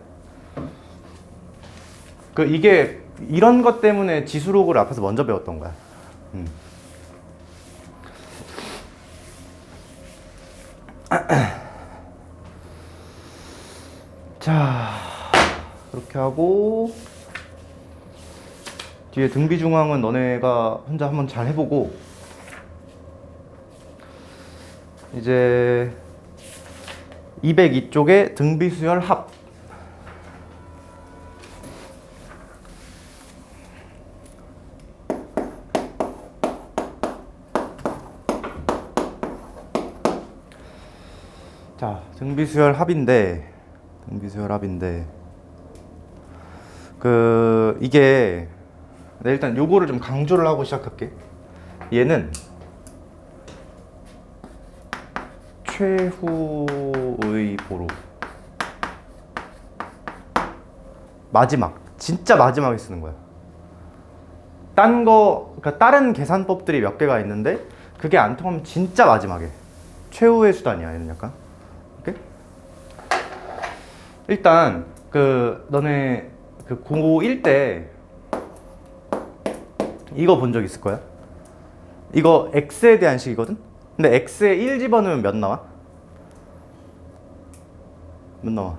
그 이게 이런 것 때문에 지수록을 앞에서 먼저 배웠던 거야. 자, 그렇게 하고 뒤에 등비 중앙은 너네가 혼자 한번 잘 해보고 이제 202쪽에 등비 수열 합. 자, 등비수열 합인데 이게 네, 일단 요거를 좀 강조를 하고 시작할게. 얘는 최후의 보루 마지막 진짜 마지막에 쓰는 거야. 그러니까 다른 계산법들이 몇 개가 있는데 그게 안 통하면 진짜 마지막에 최후의 수단이야. 얘는 약간 오케이? 일단 너네 고1 때 이거 본 적 있을 거야. 이거 x에 대한 식이거든. 근데 x에 1 집어넣으면 몇 나와? 몇 나와?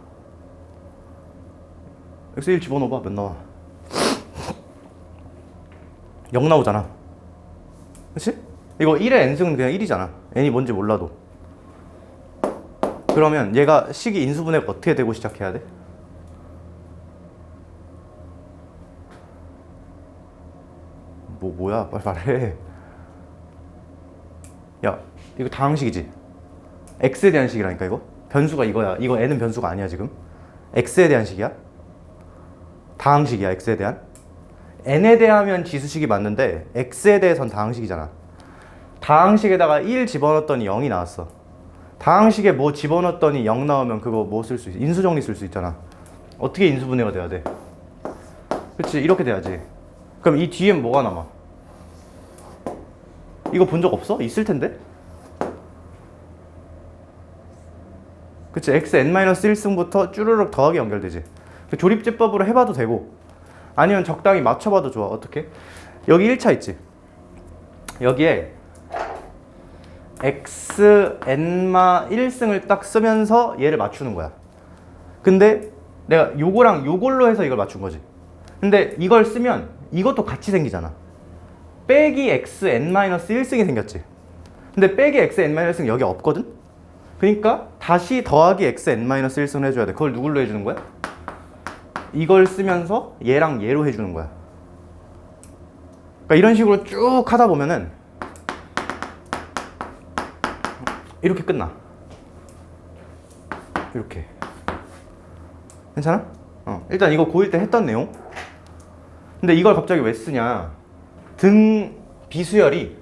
x에 1 집어넣어봐. 몇 나와? 0 나오잖아. 그치? 이거 1의 n승은 그냥 1이잖아. n이 뭔지 몰라도. 그러면 얘가 식이 인수분해가 어떻게 되고 시작해야 돼? 뭐야? 빨리 말해. 야, 이거 다항식이지? x에 대한 식이라니까 이거? 변수가 이거야. 이거 n은 변수가 아니야 지금. x에 대한 식이야? 다항식이야 x에 대한. n에 대하면 지수식이 맞는데 x에 대해선 다항식이잖아. 다항식에다가 1 집어넣었더니 0이 나왔어. 다항식에 뭐 집어넣었더니 0 나오면 그거 뭐 쓸 수 있어? 인수정리 쓸 수 있잖아. 어떻게 인수분해가 돼야 돼? 그치, 이렇게 돼야지. 그럼 이 뒤엔 뭐가 남아? 이거 본 적 없어? 있을 텐데? 그치, xn-1승부터 쭈르륵 더하기 연결되지. 그 조립제법으로 해봐도 되고 아니면 적당히 맞춰봐도 좋아. 어떻게? 여기 1차 있지? 여기에 xn-1승을 딱 쓰면서 얘를 맞추는 거야. 근데 내가 요거랑 요걸로 해서 이걸 맞춘 거지. 근데 이걸 쓰면 이것도 같이 생기잖아. 빼기 xn-1승이 생겼지. 근데 빼기 xn-1승 여기 없거든? 그러니까 다시 더하기 xn-1승을 해줘야 돼. 그걸 누굴로 해주는 거야? 이걸 쓰면서 얘랑 얘로 해주는 거야. 그러니까 이런 식으로 쭉 하다 보면은 이렇게 끝나. 이렇게. 괜찮아? 일단 이거 고1 때 했던 내용. 근데 이걸 갑자기 왜 쓰냐? 등 비수열이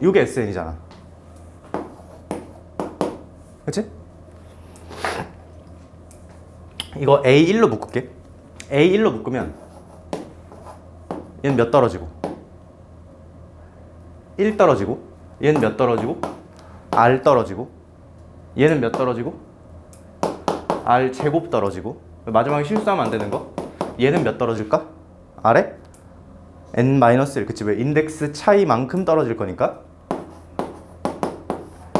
이게 SN이잖아. 그치? 이거 A1로 묶을게. A1로 묶으면 얘는 몇 떨어지고 1 떨어지고 얘는 몇 떨어지고 R 떨어지고 얘는 몇 떨어지고 R 제곱 떨어지고 마지막에 실수하면 안 되는 거 얘는 몇 떨어질까? R에 n-1 그치 왜 인덱스 차이만큼 떨어질 거니까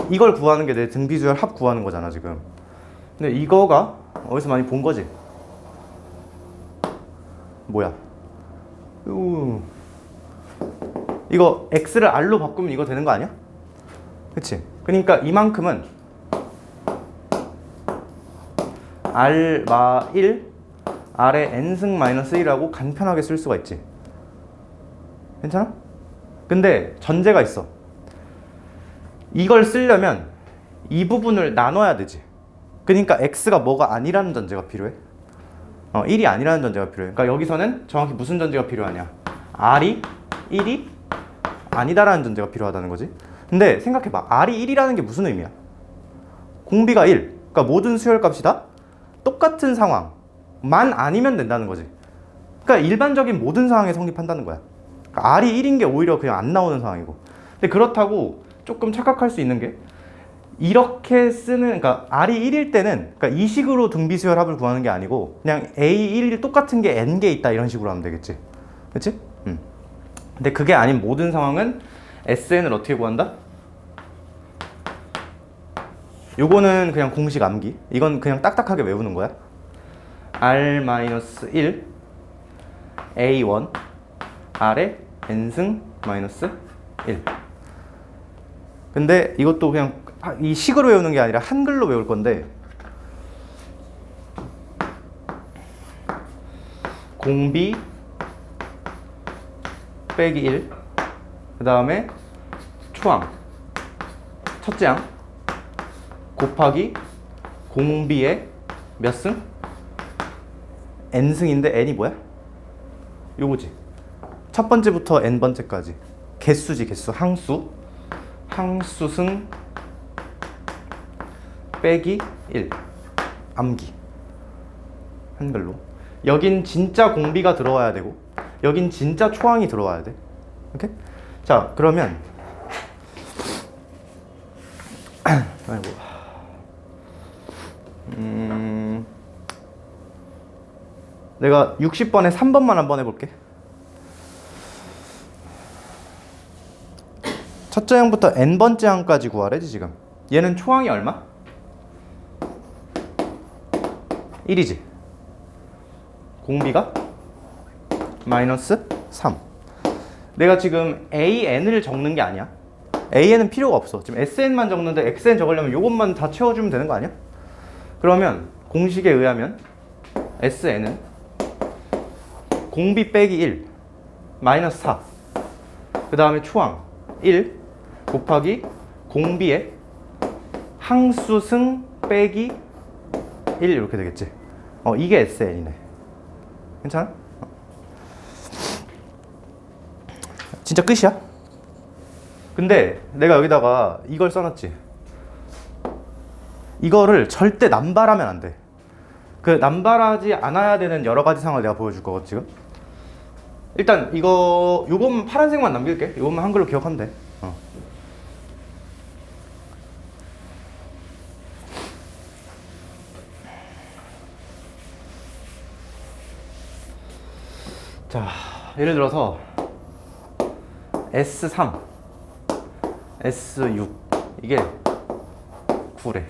이걸 구하는 게 내 등비수열 합 구하는 거잖아 지금. 근데 이거가 어디서 많이 본 거지? 뭐야? 이거 x를 r로 바꾸면 이거 되는 거 아니야? 그치? 그러니까 이만큼은 r 마 1 r의 n승 마이너스 1하고 간편하게 쓸 수가 있지. 괜찮아? 근데 전제가 있어. 이걸 쓰려면 이 부분을 나눠야 되지. 그러니까 x가 뭐가 아니라는 전제가 필요해. 1이 아니라는 전제가 필요해. 그러니까 여기서는 정확히 무슨 전제가 필요하냐? r이 1이 아니다라는 전제가 필요하다는 거지. 근데 생각해봐. r이 1이라는 게 무슨 의미야? 공비가 1. 그러니까 모든 수열값이 다 똑같은 상황만 아니면 된다는 거지. 그러니까 일반적인 모든 상황에 성립한다는 거야. 그러니까 r이 1인 게 오히려 그냥 안 나오는 상황이고. 근데 그렇다고 조금 착각할 수 있는 게 이렇게 쓰는, 그러니까 r이 1일 때는 그러니까 이 식으로 등비수열 합을 구하는 게 아니고 그냥 a1 똑같은 게 n개 있다 이런 식으로 하면 되겠지. 그치? 근데 그게 아닌 모든 상황은 sn을 어떻게 구한다? 요거는 그냥 공식 암기. 이건 그냥 딱딱하게 외우는 거야. r-1 a1 r의 n승 마이너스 1. 근데 이것도 그냥 이 식으로 외우는 게 아니라 한글로 외울 건데 공비 빼기 1 그 다음에 초항 첫째 항 곱하기 공비의 몇 승? n승인데 n이 뭐야? 요거지. 첫 번째부터 n번째까지 개수지. 개수 항수승 빼기 1 암기 한글로. 여긴 진짜 공비가 들어와야 되고 여긴 진짜 초항이 들어와야 돼. 오케이? 자 그러면 아이고 내가 60번에 3번만 한번 해볼게. 첫째 항부터 n번째 항까지 구하래지 지금. 얘는 초항이 얼마? 1이지. 공비가 마이너스 3. 내가 지금 an을 적는 게 아니야. an은 필요가 없어. 지금 sn만 적는데 xn 적으려면 이것만 다 채워주면 되는 거 아니야? 그러면 공식에 의하면 sn은 공비 빼기 1 마이너스 4 그 다음에 초항 1 곱하기 공비의 항수승 빼기 1 이렇게 되겠지. 이게 sn이네. 괜찮아? 진짜 끝이야? 근데 내가 여기다가 이걸 써놨지. 이거를 절대 남발하면 안 돼. 그 남발하지 않아야 되는 여러 가지 상황을 내가 보여줄 거거든 지금. 일단 요것만 파란색만 남길게. 요것만 한글로 기억하면 돼. 자, 예를 들어서 S3, S6 이게 9래.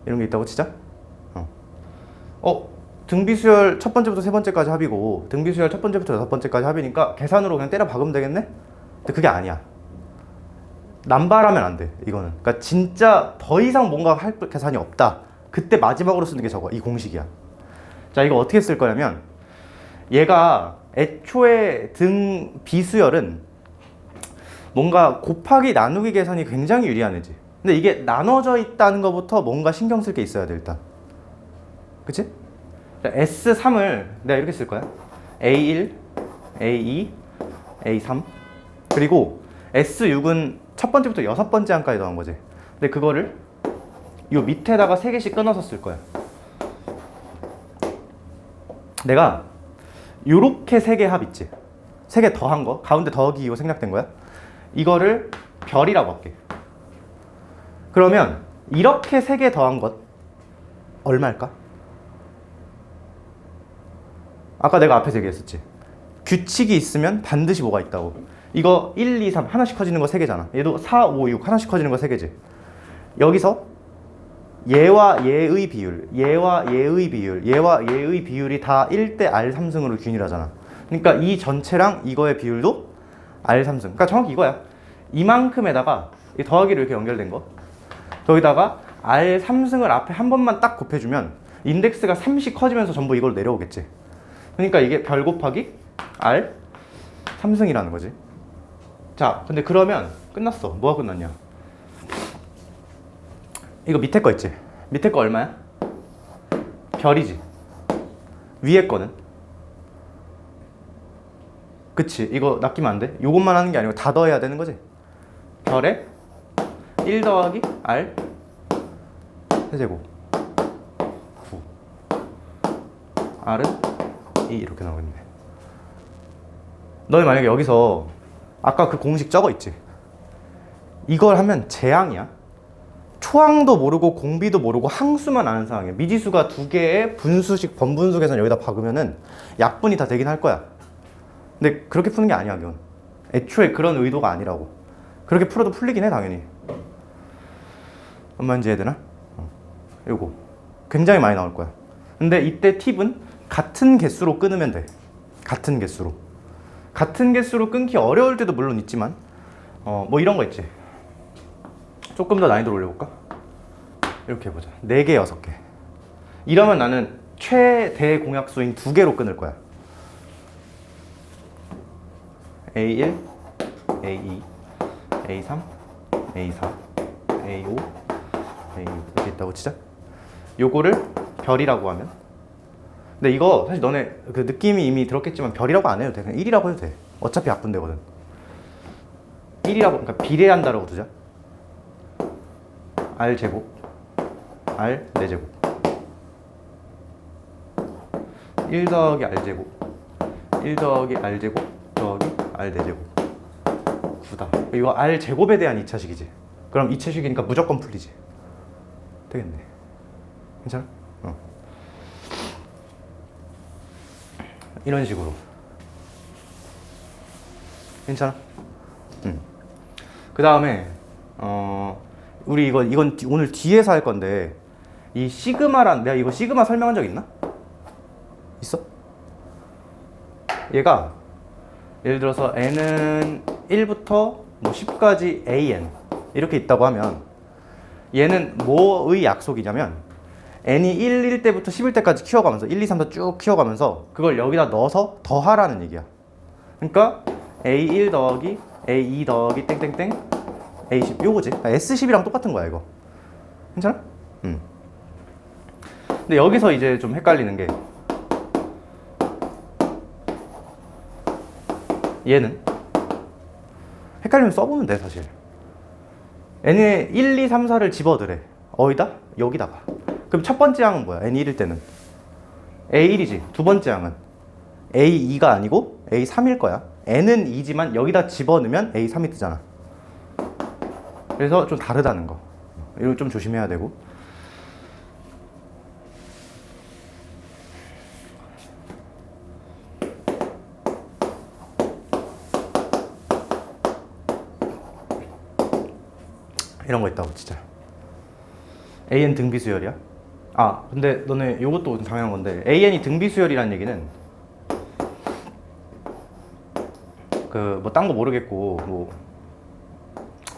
이런 게 있다고 치자. 등비수열 첫 번째부터 세 번째까지 합이고 등비수열 첫 번째부터 여섯 번째까지 합이니까 계산으로 그냥 때려 박으면 되겠네? 근데 그게 아니야. 남발하면 안 돼, 이거는. 그러니까 진짜 더 이상 뭔가 할 계산이 없다. 그때 마지막으로 쓰는 게 저거, 이 공식이야. 자, 이거 어떻게 쓸 거냐면 얘가 애초에 등 비수열은 뭔가 곱하기 나누기 계산이 굉장히 유리한 애지. 근데 이게 나눠져 있다는 것부터 뭔가 신경 쓸 게 있어야 돼, 일단. 그치? S3을 내가 이렇게 쓸 거야. A1, A2, A3. 그리고 S6은 첫 번째부터 여섯 번째 항까지 더한 거지. 근데 그거를 요 밑에다가 3개씩 끊어서 쓸 거야. 내가 요렇게 3개 합 있지. 세 개 더한 거, 가운데 더하기 이거 생략된 거야. 이거를 별이라고 할게. 그러면 이렇게 세 개 더한 것 얼마일까? 아까 내가 앞에서 얘기했었지. 규칙이 있으면 반드시 뭐가 있다고. 이거 1, 2, 3 하나씩 커지는 거 3개잖아. 얘도 4, 5, 6 하나씩 커지는 거 3개지. 여기서 얘와 얘의 비율, 얘와 얘의 비율, 얘와 얘의 비율이 다 1대 R3승으로 균일하잖아. 그러니까 이 전체랑 이거의 비율도 R3승. 그러니까 정확히 이거야. 이만큼에다가 이 더하기로 이렇게 연결된 거. 여기다가 R3승을 앞에 한 번만 딱 곱해주면 인덱스가 3씩 커지면서 전부 이걸로 내려오겠지. 그러니까 이게 별 곱하기 R3승이라는 거지. 자, 근데 그러면 끝났어. 뭐가 끝났냐? 이거 밑에 거 있지? 밑에 거 얼마야? 별이지. 위에 거는? 그치? 이거 낚이면 안 돼? 요것만 하는 게 아니고 다 더해야 되는 거지? 별에 1 더하기 R 세제곱 9 R은 2 이렇게 나오겠네. 너희 만약에 여기서 아까 그 공식 적어 있지? 이걸 하면 재앙이야. 초항도 모르고 공비도 모르고 항수만 아는 상황이야. 미지수가 두 개의 분수식 번분수 계산 여기다 박으면은 약분이 다 되긴 할 거야. 근데 그렇게 푸는 게 아니야, 그건. 애초에 그런 의도가 아니라고. 그렇게 풀어도 풀리긴 해, 당연히. 얼마인지 해야 되나? 요거 굉장히 많이 나올 거야. 근데 이때 팁은 같은 개수로 끊으면 돼. 같은 개수로. 같은 개수로 끊기 어려울 때도 물론 있지만 뭐 이런 거 있지. 조금 더 난이도를 올려볼까? 이렇게 해보자. 4개, 6개. 이러면 나는 최대 공약수인 2개로 끊을 거야. A1, A2, A3, A4, A5, A6 이렇게 있다고 치자. 요거를 별이라고 하면. 근데 이거 사실 너네 그 느낌이 이미 들었겠지만 별이라고 안 해도 돼. 그냥 1이라고 해도 돼. 어차피 약분되거든. 1이라고, 그러니까 비례한다라고 두자. R 제곱, R 4제곱. 1 더하기 R 제곱, 1 더하기 R 제곱 더하기 R 4제곱. 9다. 이거 R 제곱에 대한 2차식이지. 그럼 2차식이니까 무조건 풀리지. 되겠네. 괜찮아? 이런 식으로. 괜찮아? 그 다음에 우리 이건 오늘 뒤에서 할 건데, 이 시그마란, 내가 이거 시그마 설명한 적 있나? 있어? 얘가 예를 들어서 n은 1부터 뭐 10까지 an 이렇게 있다고 하면 얘는 뭐의 약속이냐면 n이 1일 때부터 10일 때까지 키워가면서 1, 2, 3, 4 쭉 키워가면서 그걸 여기다 넣어서 더하라는 얘기야. 그러니까 a1 더하기 a2 더하기 땡땡땡 a10 요거지. s10이랑 똑같은 거야 이거. 괜찮아? 근데 여기서 이제 좀 헷갈리는 게 얘는 헷갈리면 써보면 돼 사실. n에 1, 2, 3, 4를 집어넣으래. 어디다? 여기다가. 그럼 첫 번째 항은 뭐야? n이 1일 때는 a1이지. 두 번째 항은 a2가 아니고 a3일 거야. n은 2지만 여기다 집어넣으면 a3이 뜨잖아. 그래서 좀 다르다는 거. 이거 좀 조심해야 되고. 이런 거 있다고 진짜. AN 등비수열이야? 아 근데 너네 요것도 당연한 건데 AN이 등비수열이라는 얘기는 그 뭐 딴 거 모르겠고 뭐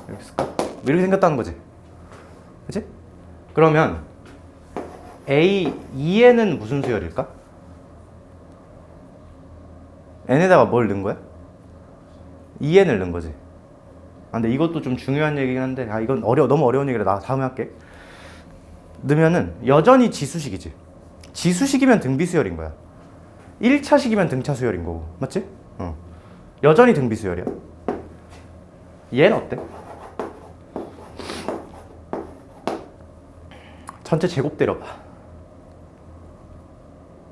이렇게 쓸까? 뭐 이렇게 생겼다는 거지. 그치? 그러면 A2에는 무슨 수열일까? n에다가 뭘 넣은 거야? 2n을 넣은 거지. 아, 근데 이것도 좀 중요한 얘기긴 한데 이건 너무 어려운 얘기라 나 다음에 할게. 넣으면은 여전히 지수식이지. 지수식이면 등비수열인 거야. 1차식이면 등차수열인 거고. 맞지? 여전히 등비수열이야. 얘는 어때? 전체 제곱 때려봐.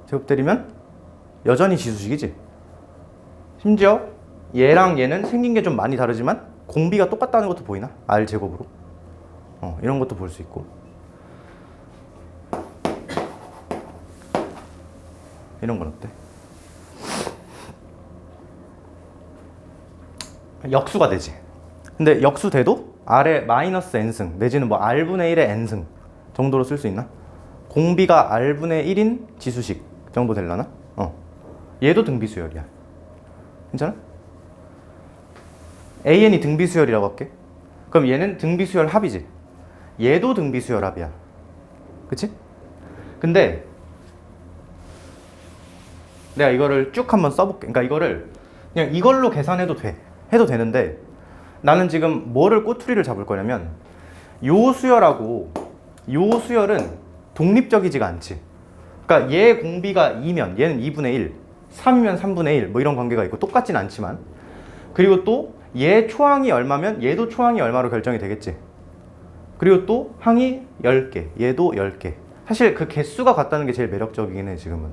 제곱 때리면 여전히 지수식이지. 심지어 얘랑 얘는 생긴 게 좀 많이 다르지만 공비가 똑같다는 것도 보이나? R 제곱으로. 이런 것도 볼 수 있고. 이런 건 어때? 역수가 되지. 근데 역수 돼도 R의 마이너스 n승 내지는 뭐 R분의 1의 n승 정도로 쓸 수 있나? 공비가 R분의 1인 지수식 정도 되려나? 얘도 등비수열이야. 괜찮아? AN이 등비수열이라고 할게. 그럼 얘는 등비수열 합이지. 얘도 등비수열 합이야. 그치? 근데 내가 이거를 쭉 한번 써볼게. 그러니까 이거를 그냥 이걸로 계산해도 돼. 해도 되는데 나는 지금 뭐를 꼬투리를 잡을 거냐면 요 수열하고 요 수열은 독립적이지가 않지. 그러니까 얘 공비가 2면 얘는 2분의 1, 3이면 3분의 1 뭐 이런 관계가 있고 똑같진 않지만 그리고 또 얘 초항이 얼마면 얘도 초항이 얼마로 결정이 되겠지. 그리고 또 항이 10개, 얘도 10개. 사실 그 개수가 같다는 게 제일 매력적이긴 해 지금은.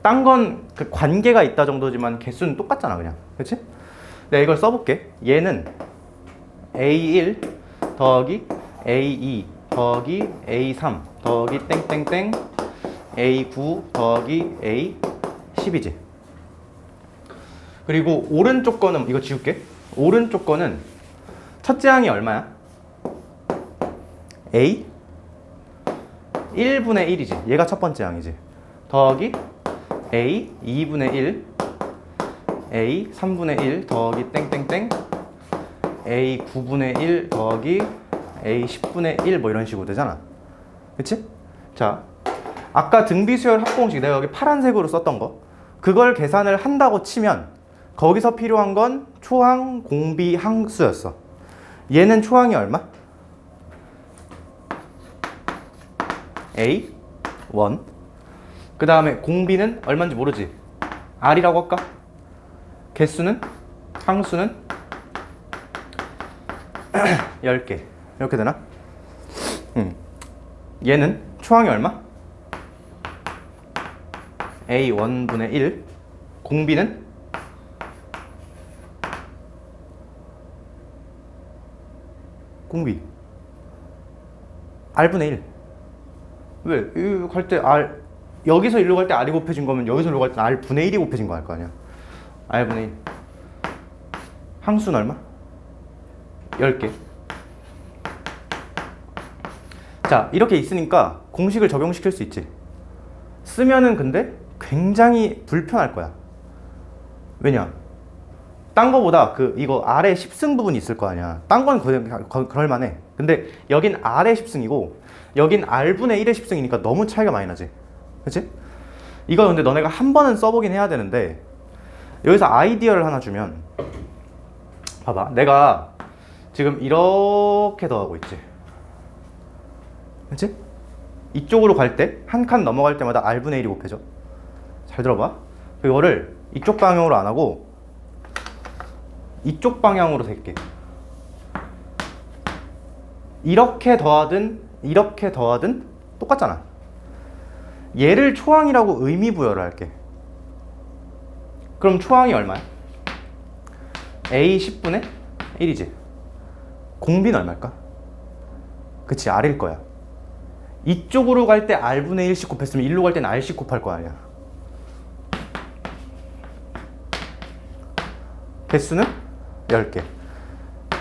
딴 건 그 관계가 있다 정도지만 개수는 똑같잖아 그냥. 그치? 내가 이걸 써볼게. 얘는 A1 더하기 A2 더하기 A3 더하기 땡땡땡 A9 더하기 A10이지. 그리고 오른쪽 거는 이거 지울게. 오른쪽 거는 첫째 항이 얼마야? A 1분의 1이지. 얘가 첫 번째 항이지. 더하기 A 2분의 1 A 3분의 1 더하기 땡땡땡 A 9분의 1 더하기 A 10분의 1 뭐 이런 식으로 되잖아. 그치? 자, 아까 등비수열 합공식 내가 여기 파란색으로 썼던 거 그걸 계산을 한다고 치면 거기서 필요한 건 초항, 공비, 항수였어. 얘는 초항이 얼마? A 1. 그 다음에 공비는 얼마인지 모르지? R이라고 할까? 개수는? 항수는? 10개. 이렇게 되나? 얘는 초항이 얼마? A 1분의 1. 공비는? 공비 R분의 1. 왜? 이거 갈 때 R 여기서 일로 갈 때 R이 곱해진 거면 여기서 일로 갈 때 R분의 1이 곱해진 거 할 거 아니야. R분의 1. 항수는 얼마? 10개. 자, 이렇게 있으니까 공식을 적용시킬 수 있지. 쓰면은 근데 굉장히 불편할 거야. 왜냐? 딴 거보다 이거 R의 10승 부분이 있을 거 아니야. 딴 건 그럴만해. 근데 여긴 R의 10승이고 여긴 R분의 1의 10승이니까 너무 차이가 많이 나지. 그치? 이거 근데 너네가 한 번은 써보긴 해야 되는데 여기서 아이디어를 하나 주면 봐봐. 내가 지금 이렇게 더하고 있지. 그치? 이쪽으로 갈 때 한 칸 넘어갈 때마다 R분의 1이 곱해져. 잘 들어봐. 이거를 이쪽 방향으로 안 하고 이쪽 방향으로 될게. 이렇게 더하든 이렇게 더하든 똑같잖아. 얘를 초항이라고 의미 부여를 할게. 그럼 초항이 얼마야? A 10분의 1이지. 공비는 얼마일까? 그치, R일 거야. 이쪽으로 갈 때 R분의 1씩 곱했으면 일로 갈 때는 R씩 곱할 거 아니야. 개수는 10개.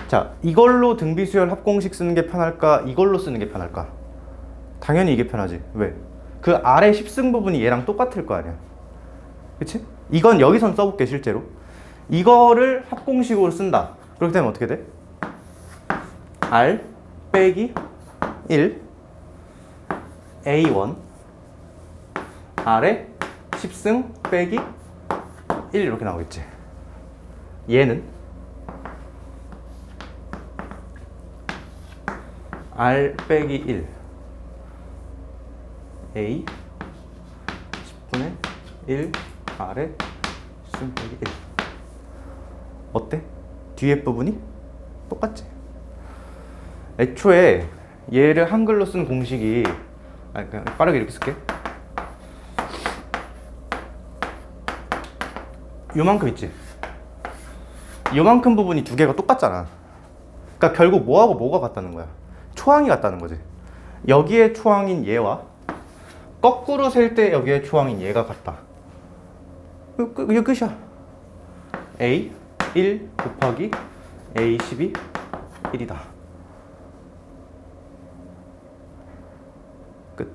자, 이걸로 등비수열 합공식 쓰는 게 편할까? 이걸로 쓰는 게 편할까? 당연히 이게 편하지. 왜? 그 아래 10승 부분이 얘랑 똑같을 거 아니야. 그치? 이건 여기선 써볼게, 실제로. 이거를 합공식으로 쓴다. 그렇게 되면 어떻게 돼? R 빼기 1 A1 R에 10승 빼기 1 이렇게 나오겠지. 얘는 R 빼기 1 A 10분의 1 R에 10승 빼기 1 어때? 뒤에 부분이 똑같지? 애초에 얘를 한글로 쓴 공식이 그냥 빠르게 이렇게 쓸게. 요만큼 있지? 요만큼 부분이 두 개가 똑같잖아. 그러니까 결국 뭐하고 뭐가 같다는 거야? 초항이 같다는 거지. 여기에 초항인 얘와 거꾸로 셀 때 여기에 초항인 얘가 같다. 이게 끝이야. A 1 곱하기 A 12 1이다. 끝.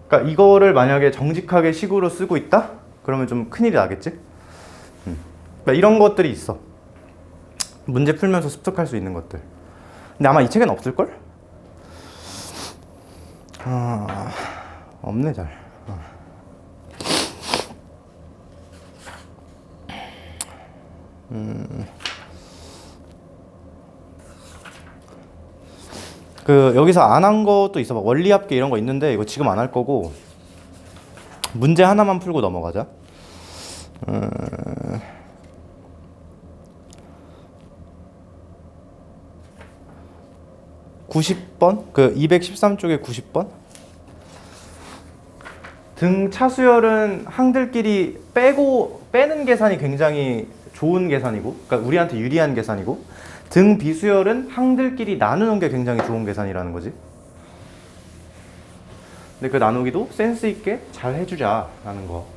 그러니까 이거를 만약에 정직하게 식으로 쓰고 있다? 그러면 좀 큰일이 나겠지? 그러니까 이런 것들이 있어. 문제 풀면서 습득할 수 있는 것들. 근데 아마 이 책엔 없을걸? 없네 잘. 그 여기서 안 한 것도 있어. 막 원리합계 이런 거 있는데 이거 지금 안 할 거고 문제 하나만 풀고 넘어가자. 90번? 그 213쪽에 90번? 등 차수열은 항들끼리 빼는 계산이 굉장히 좋은 계산이고, 그러니까 우리한테 유리한 계산이고, 등 비수열은 항들끼리 나누는 게 굉장히 좋은 계산이라는 거지. 근데 그 나누기도 센스 있게 잘 해주자라는 거.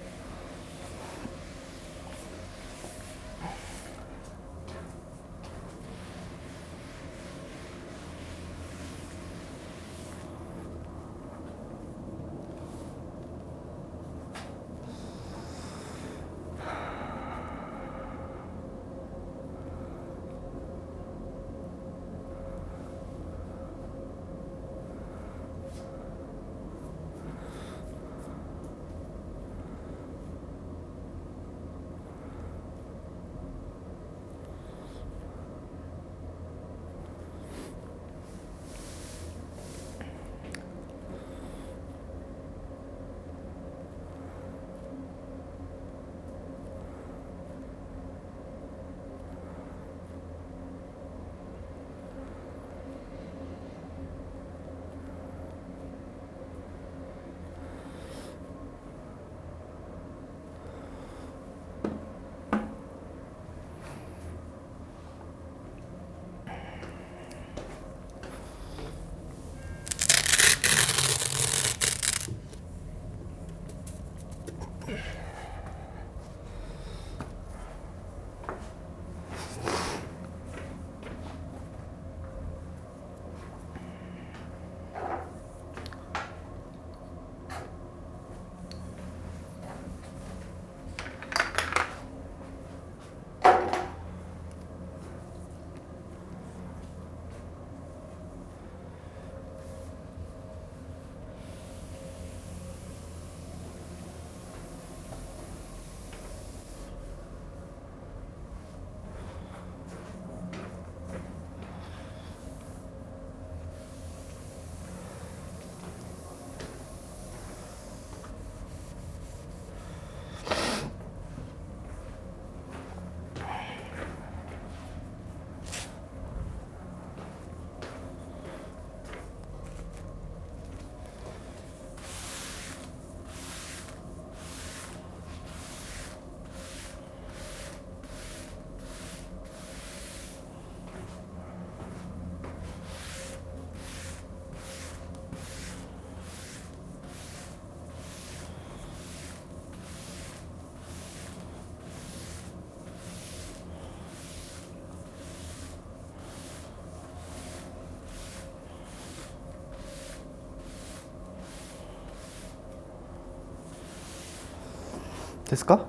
됐을까?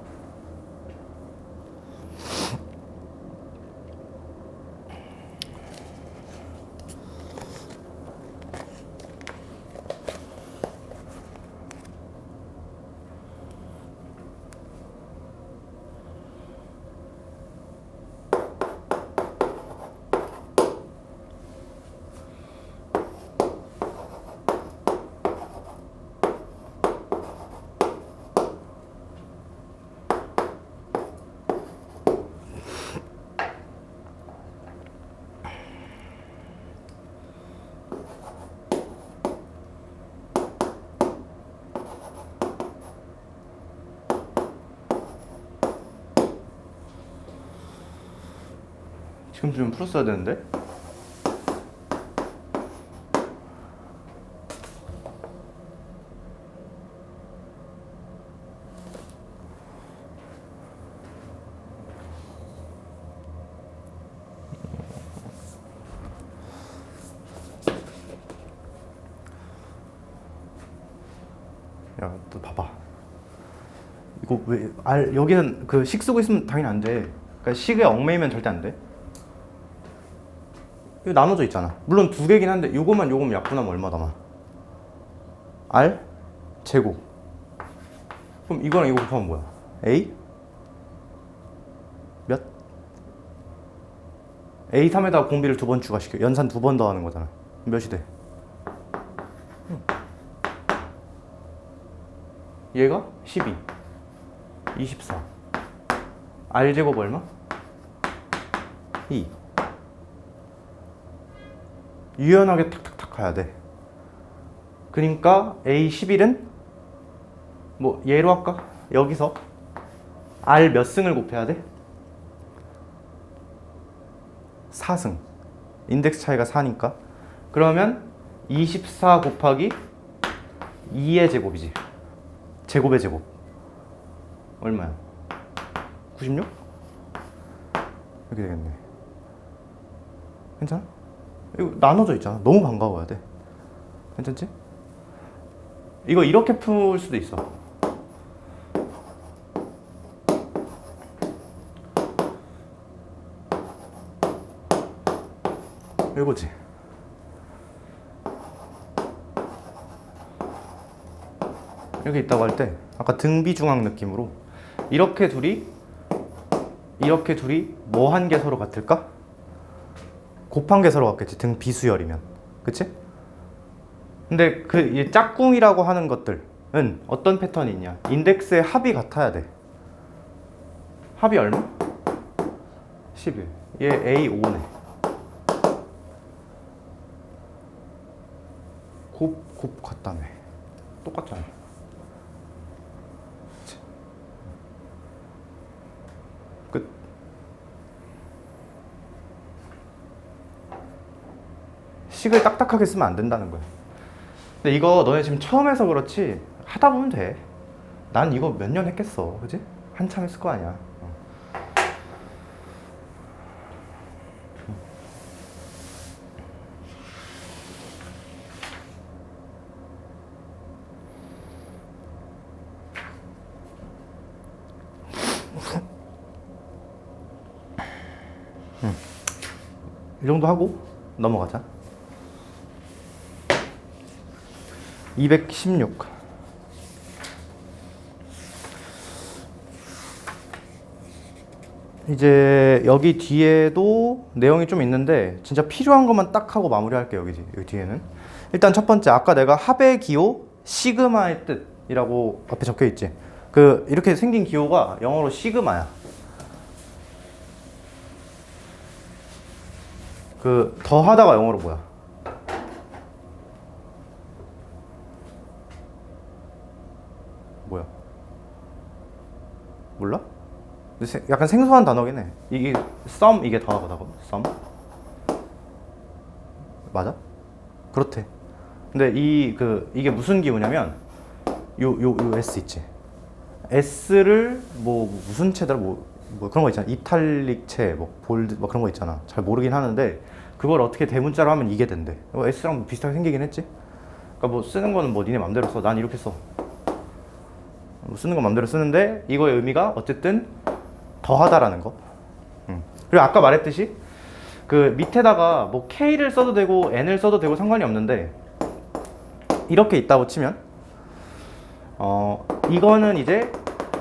지금쯤 풀었어야 되는데. 야, 너 봐봐. 이거 왜 여기는 그 식 쓰고 있으면 당연히 안 돼. 그러니까 식에 얽매이면 절대 안 돼. 이거 나눠져 있잖아. 물론 두 개긴 한데 요거만 약분하면 얼마 남아? R 제곱. 그럼 이거랑 이거 곱하면 뭐야? A 몇? A3에다가 공비를 두 번 추가시켜. 연산 두 번 더하는 거잖아. 몇이 돼? 얘가 12 24 R제곱 얼마? 2. 유연하게 탁탁탁 가야 돼. 그러니까 A11은 뭐 얘로 할까? 여기서 R 몇 승을 곱해야 돼? 4승. 인덱스 차이가 4니까. 그러면 24 곱하기 2의 제곱이지. 제곱의 제곱. 얼마야? 96? 이렇게 되겠네. 괜찮아? 이거 나눠져 있잖아. 너무 반가워야 돼. 괜찮지? 이거 이렇게 풀 수도 있어. 이거지. 이렇게 있다고 할 때 아까 등비중앙 느낌으로 이렇게 둘이 뭐 한 개 서로 같을까? 곱한 개 서로 같겠지. 등 비수열이면. 그치? 근데 그 이 짝꿍이라고 하는 것들은 어떤 패턴이 있냐? 인덱스의 합이 같아야 돼. 합이 얼마? 11. 얘 A5네. 곱 같다며. 똑같잖아. 끝. 식을 딱딱하게 쓰면 안 된다는 거야. 근데 이거 너네 지금 처음 해서 그렇지 하다 보면 돼. 난 이거 몇 년 했겠어. 그지? 한참 했을 거 아니야. 이 정도 하고 넘어가자. 216. 이제 여기 뒤에도 내용이 좀 있는데 진짜 필요한 것만 딱 하고 마무리할게요. 여기 뒤에는 일단 첫 번째, 아까 내가 합의 기호 시그마의 뜻이라고 앞에 적혀 있지. 그 이렇게 생긴 기호가 영어로 시그마야. 그 더하다가 영어로 뭐야? 뭐야? 몰라? 근데 약간 생소한 단어긴 해. 이게 sum, 이게 더하다고. sum 맞아? 그렇대. 근데 이게 무슨 기호냐면 요 S 있지. S를 뭐 무슨 채더라 뭐 그런 거 있잖아. 이탈릭체, 뭐 볼드, 뭐 그런 거 있잖아. 잘 모르긴 하는데 그걸 어떻게 대문자로 하면 이게 된대. S랑 비슷하게 생기긴 했지. 그러니까 뭐 쓰는 거는 뭐 니네 맘대로 써. 난 이렇게 써. 뭐 쓰는 거 맘대로 쓰는데 이거의 의미가 어쨌든 더하다라는 거. 그리고 아까 말했듯이 그 밑에다가 뭐 K를 써도 되고 N을 써도 되고 상관이 없는데 이렇게 있다고 치면 이거는 이제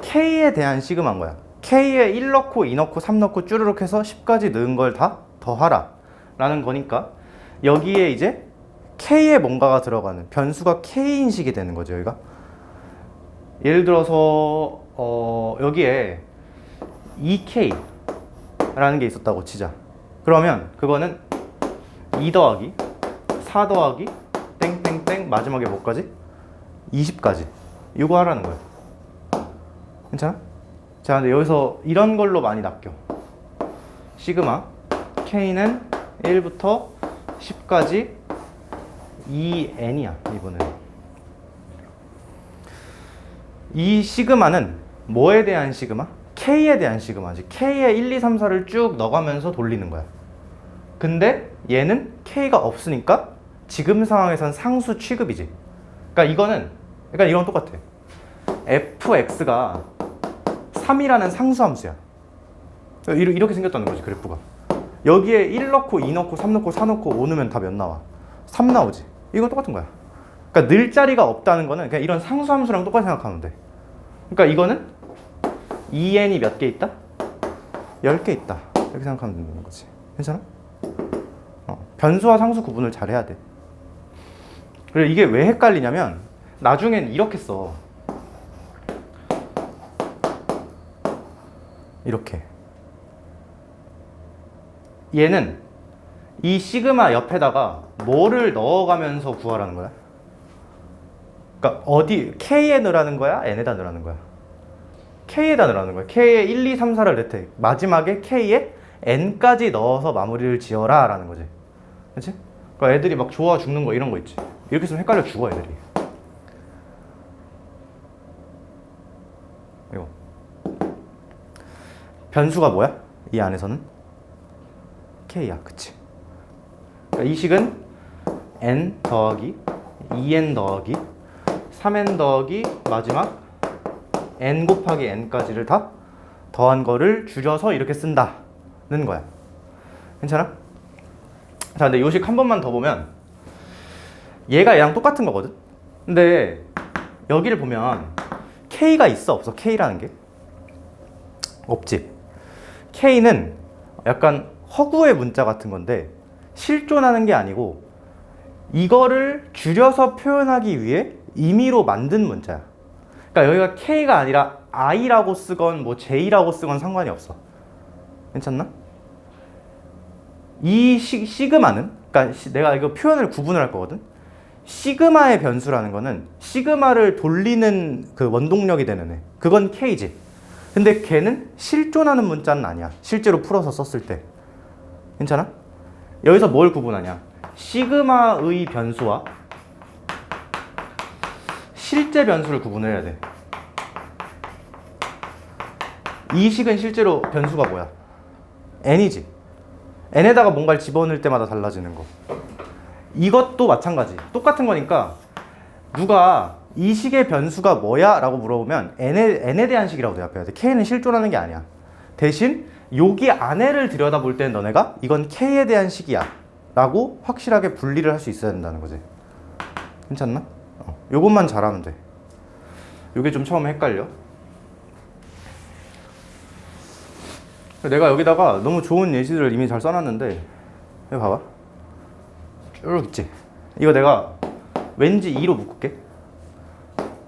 K에 대한 시그마인 거야. K에 1 넣고 2 넣고 3 넣고 쭈르륵 해서 10까지 넣은 걸 다 더하라 라는 거니까 여기에 이제 K에 뭔가가 들어가는 변수가 K인식이 되는 거죠. 여기가 예를 들어서 여기에 2K라는 게 있었다고 치자. 그러면 그거는 2 더하기 4 더하기 땡땡땡 마지막에 뭐까지? 20까지 이거 하라는 거예요. 괜찮아? 자, 근데 여기서 이런 걸로 많이 낚여. 시그마 K는 1부터 10까지 2n이야 이번에. 이 시그마는 뭐에 대한 시그마? K에 대한 시그마지. K에 1, 2, 3, 4를 쭉 넣어가면서 돌리는 거야. 근데 얘는 K가 없으니까 지금 상황에선 상수 취급이지. 그러니까 이건 똑같아. fx가 3이라는 상수함수야. 이렇게 생겼다는 거지 그래프가. 여기에 1 넣고 2 넣고 3 넣고 4 넣고 5 넣으면 다 몇 나와? 3 나오지. 이건 똑같은 거야. 그러니까 늘 자리가 없다는 거는 그냥 이런 상수함수랑 똑같이 생각하면 돼. 그러니까 이거는 2n이 몇 개 있다? 10개 있다. 이렇게 생각하면 되는 거지. 괜찮아? 변수와 상수 구분을 잘 해야 돼. 그리고 이게 왜 헷갈리냐면 나중엔 이렇게 써. 이렇게. 얘는 이 시그마 옆에다가 뭐를 넣어가면서 구하라는 거야? 그러니까 어디 K에 넣으라는 거야? N에다 넣으라는 거야? K에다 넣으라는 거야. K에 1, 2, 3, 4를 넣대. 마지막에 K에 N까지 넣어서 마무리를 지어라 라는 거지. 그치? 그러니까 애들이 막 좋아 죽는 거 이런 거 있지. 이렇게 있으면 헷갈려 죽어 애들이. 이거 변수가 뭐야? 이 안에서는 K야. 그치? 그러니까 이 식은 N 더하기 2N 더하기 3N 더하기 마지막 N 곱하기 N까지를 다 더한 거를 줄여서 이렇게 쓴다는 거야. 괜찮아? 자, 근데 요식 한 번만 더 보면 얘가 얘랑 똑같은 거거든? 근데 여기를 보면 K가 있어 없어? K라는 게? 없지. K는 약간 허구의 문자 같은 건데 실존하는 게 아니고 이거를 줄여서 표현하기 위해 임의로 만든 문자야. 그러니까 여기가 K가 아니라 I라고 쓰건 뭐 J라고 쓰건 상관이 없어. 괜찮나? 이 시그마는, 그러니까 내가 이거 표현을 구분을 할 거거든. 시그마의 변수라는 거는 시그마를 돌리는 그 원동력이 되는 애. 그건 K지. 근데 걔는 실존하는 문자는 아니야. 실제로 풀어서 썼을 때. 괜찮아? 여기서 뭘 구분하냐? 시그마의 변수와 실제 변수를 구분해야 돼. 이 식은 실제로 변수가 뭐야? n이지. n에다가 뭔가를 집어넣을 때마다 달라지는 거. 이것도 마찬가지. 똑같은 거니까 누가 이 식의 변수가 뭐야? 라고 물어보면 n에 대한 식이라고 대답해야 돼. k는 실존하는 게 아니야. 대신 여기 안에를 들여다볼 때는 너네가 이건 k에 대한 식이야 라고 확실하게 분리를 할 수 있어야 된다는 거지. 괜찮나? 요것만 잘하면 돼. 요게 좀 처음에 헷갈려. 내가 여기다가 너무 좋은 예시들을 이미 잘 써놨는데 여기 봐봐. 쭉 있지? 이거 내가 왠지 2로 묶을게.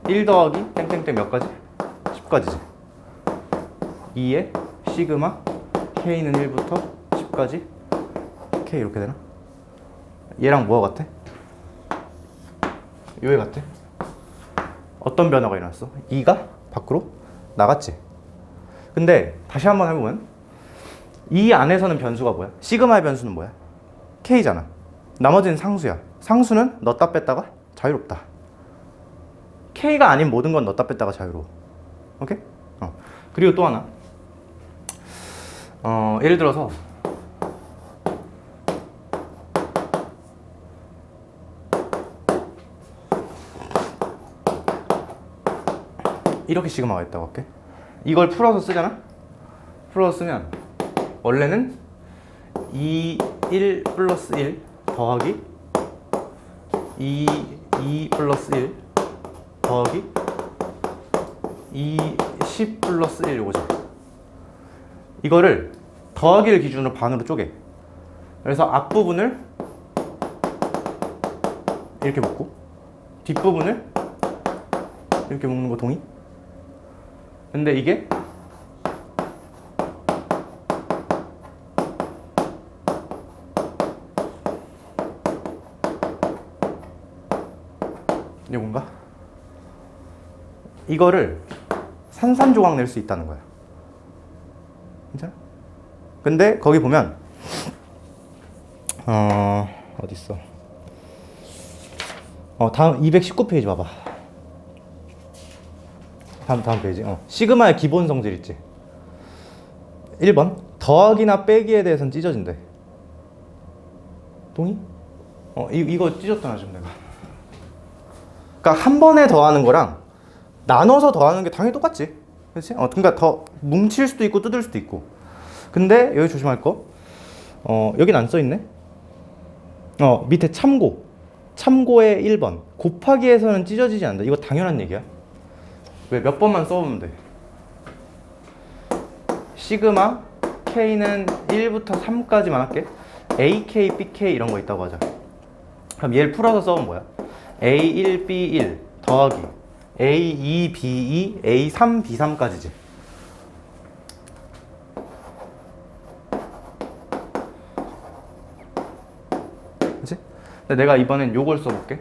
1 더하기 땡땡땡 몇 가지? 10가지지. 2에 시그마 K는 1부터 10까지 K 이렇게 되나? 얘랑 뭐가 같아? 요애 같아? 어떤 변화가 일어났어? 2가 밖으로 나갔지? 근데 다시 한번 해보면 이 안에서는 변수가 뭐야? 시그마의 변수는 뭐야? K잖아. 나머지는 상수야. 상수는 넣었다 뺐다가 자유롭다. K가 아닌 모든 건 넣었다 뺐다가 자유로워. 오케이? 그리고 또 하나. 예를 들어서 이렇게 시그마가 있다고 할게. 이걸 풀어서 쓰잖아? 풀어서 쓰면 원래는 2, 1 플러스 1 더하기 2 플러스 1 더하기 10 플러스 1 요거죠. 이거를 더하기를 기준으로 반으로 쪼개. 그래서 앞부분을 이렇게 묶고 뒷부분을 이렇게 묶는 거 동의? 근데 이게 이건가? 이거를 산산조각 낼 수 있다는 거야. 괜찮아? 근데 거기 보면 어딨어? 다음 219페이지 봐봐. 다음 페이지. 시그마의 기본 성질 있지? 1번 더하기나 빼기에 대해서는 찢어진대. 동의? 이거 찢었잖아 지금 내가. 그러니까 한 번에 더하는 거랑 나눠서 더하는 게 당연히 똑같지. 그렇지? 그러니까 더 뭉칠 수도 있고 뜯을 수도 있고. 근데 여기 조심할 거. 여긴 안 써있네. 밑에 참고. 참고의 1번. 곱하기에서는 찢어지지 않는다. 이거 당연한 얘기야. 왜 몇 번만 써보면 돼. 시그마 K는 1부터 3까지만 할게. AK, BK 이런 거 있다고 하자. 그럼 얘를 풀어서 써보면 뭐야? A1, B1 더하기 A2, B2, A3, B3까지지. 그치? 근데 내가 이번엔 요걸 써볼게.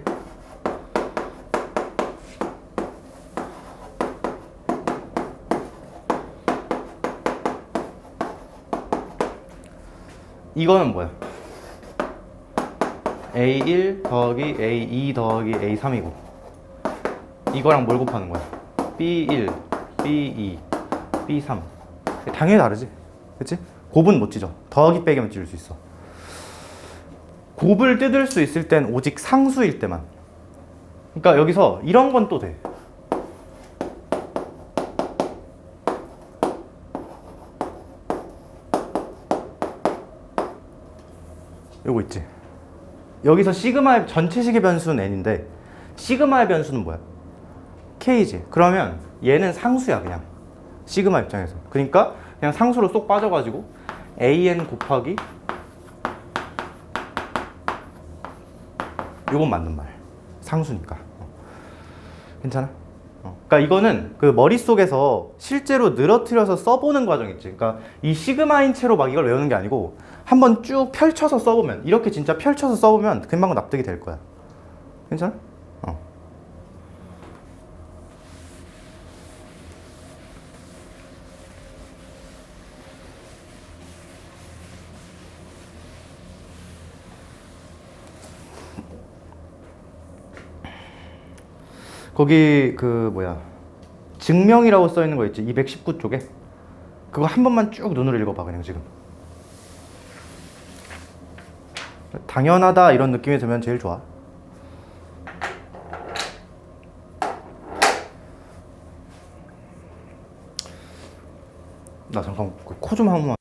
이거는 뭐야? A1 더하기 A2 더하기 A3이고 이거랑 뭘 곱하는 거야? B1, B2, B3 당연히 다르지? 그치? 곱은 못 찢어. 더하기 빼기만 찢을 수 있어. 곱을 뜯을 수 있을 땐 오직 상수일 때만. 그러니까 여기서 이런 건 또 돼. 요거 있지? 여기서 시그마의 전체식의 변수는 n인데 시그마의 변수는 뭐야? k지. 그러면 얘는 상수야 그냥. 시그마 입장에서. 그러니까 그냥 상수로 쏙 빠져가지고 an 곱하기 요건 맞는 말. 상수니까. 괜찮아? 그러니까 이거는 그 머릿속에서 실제로 늘어뜨려서 써보는 과정 있지. 그러니까 이 시그마인 채로 막 이걸 외우는 게 아니고 한번 쭉 펼쳐서 써보면 이렇게 진짜 펼쳐서 써보면 금방 납득이 될 거야. 괜찮아? 거기 그 뭐야 증명이라고 써 있는 거 있지? 219쪽에 그거 한 번만 쭉 눈으로 읽어봐 그냥 지금. 당연하다 이런 느낌이 들면 제일 좋아. 나 잠깐 코 좀 한 번만.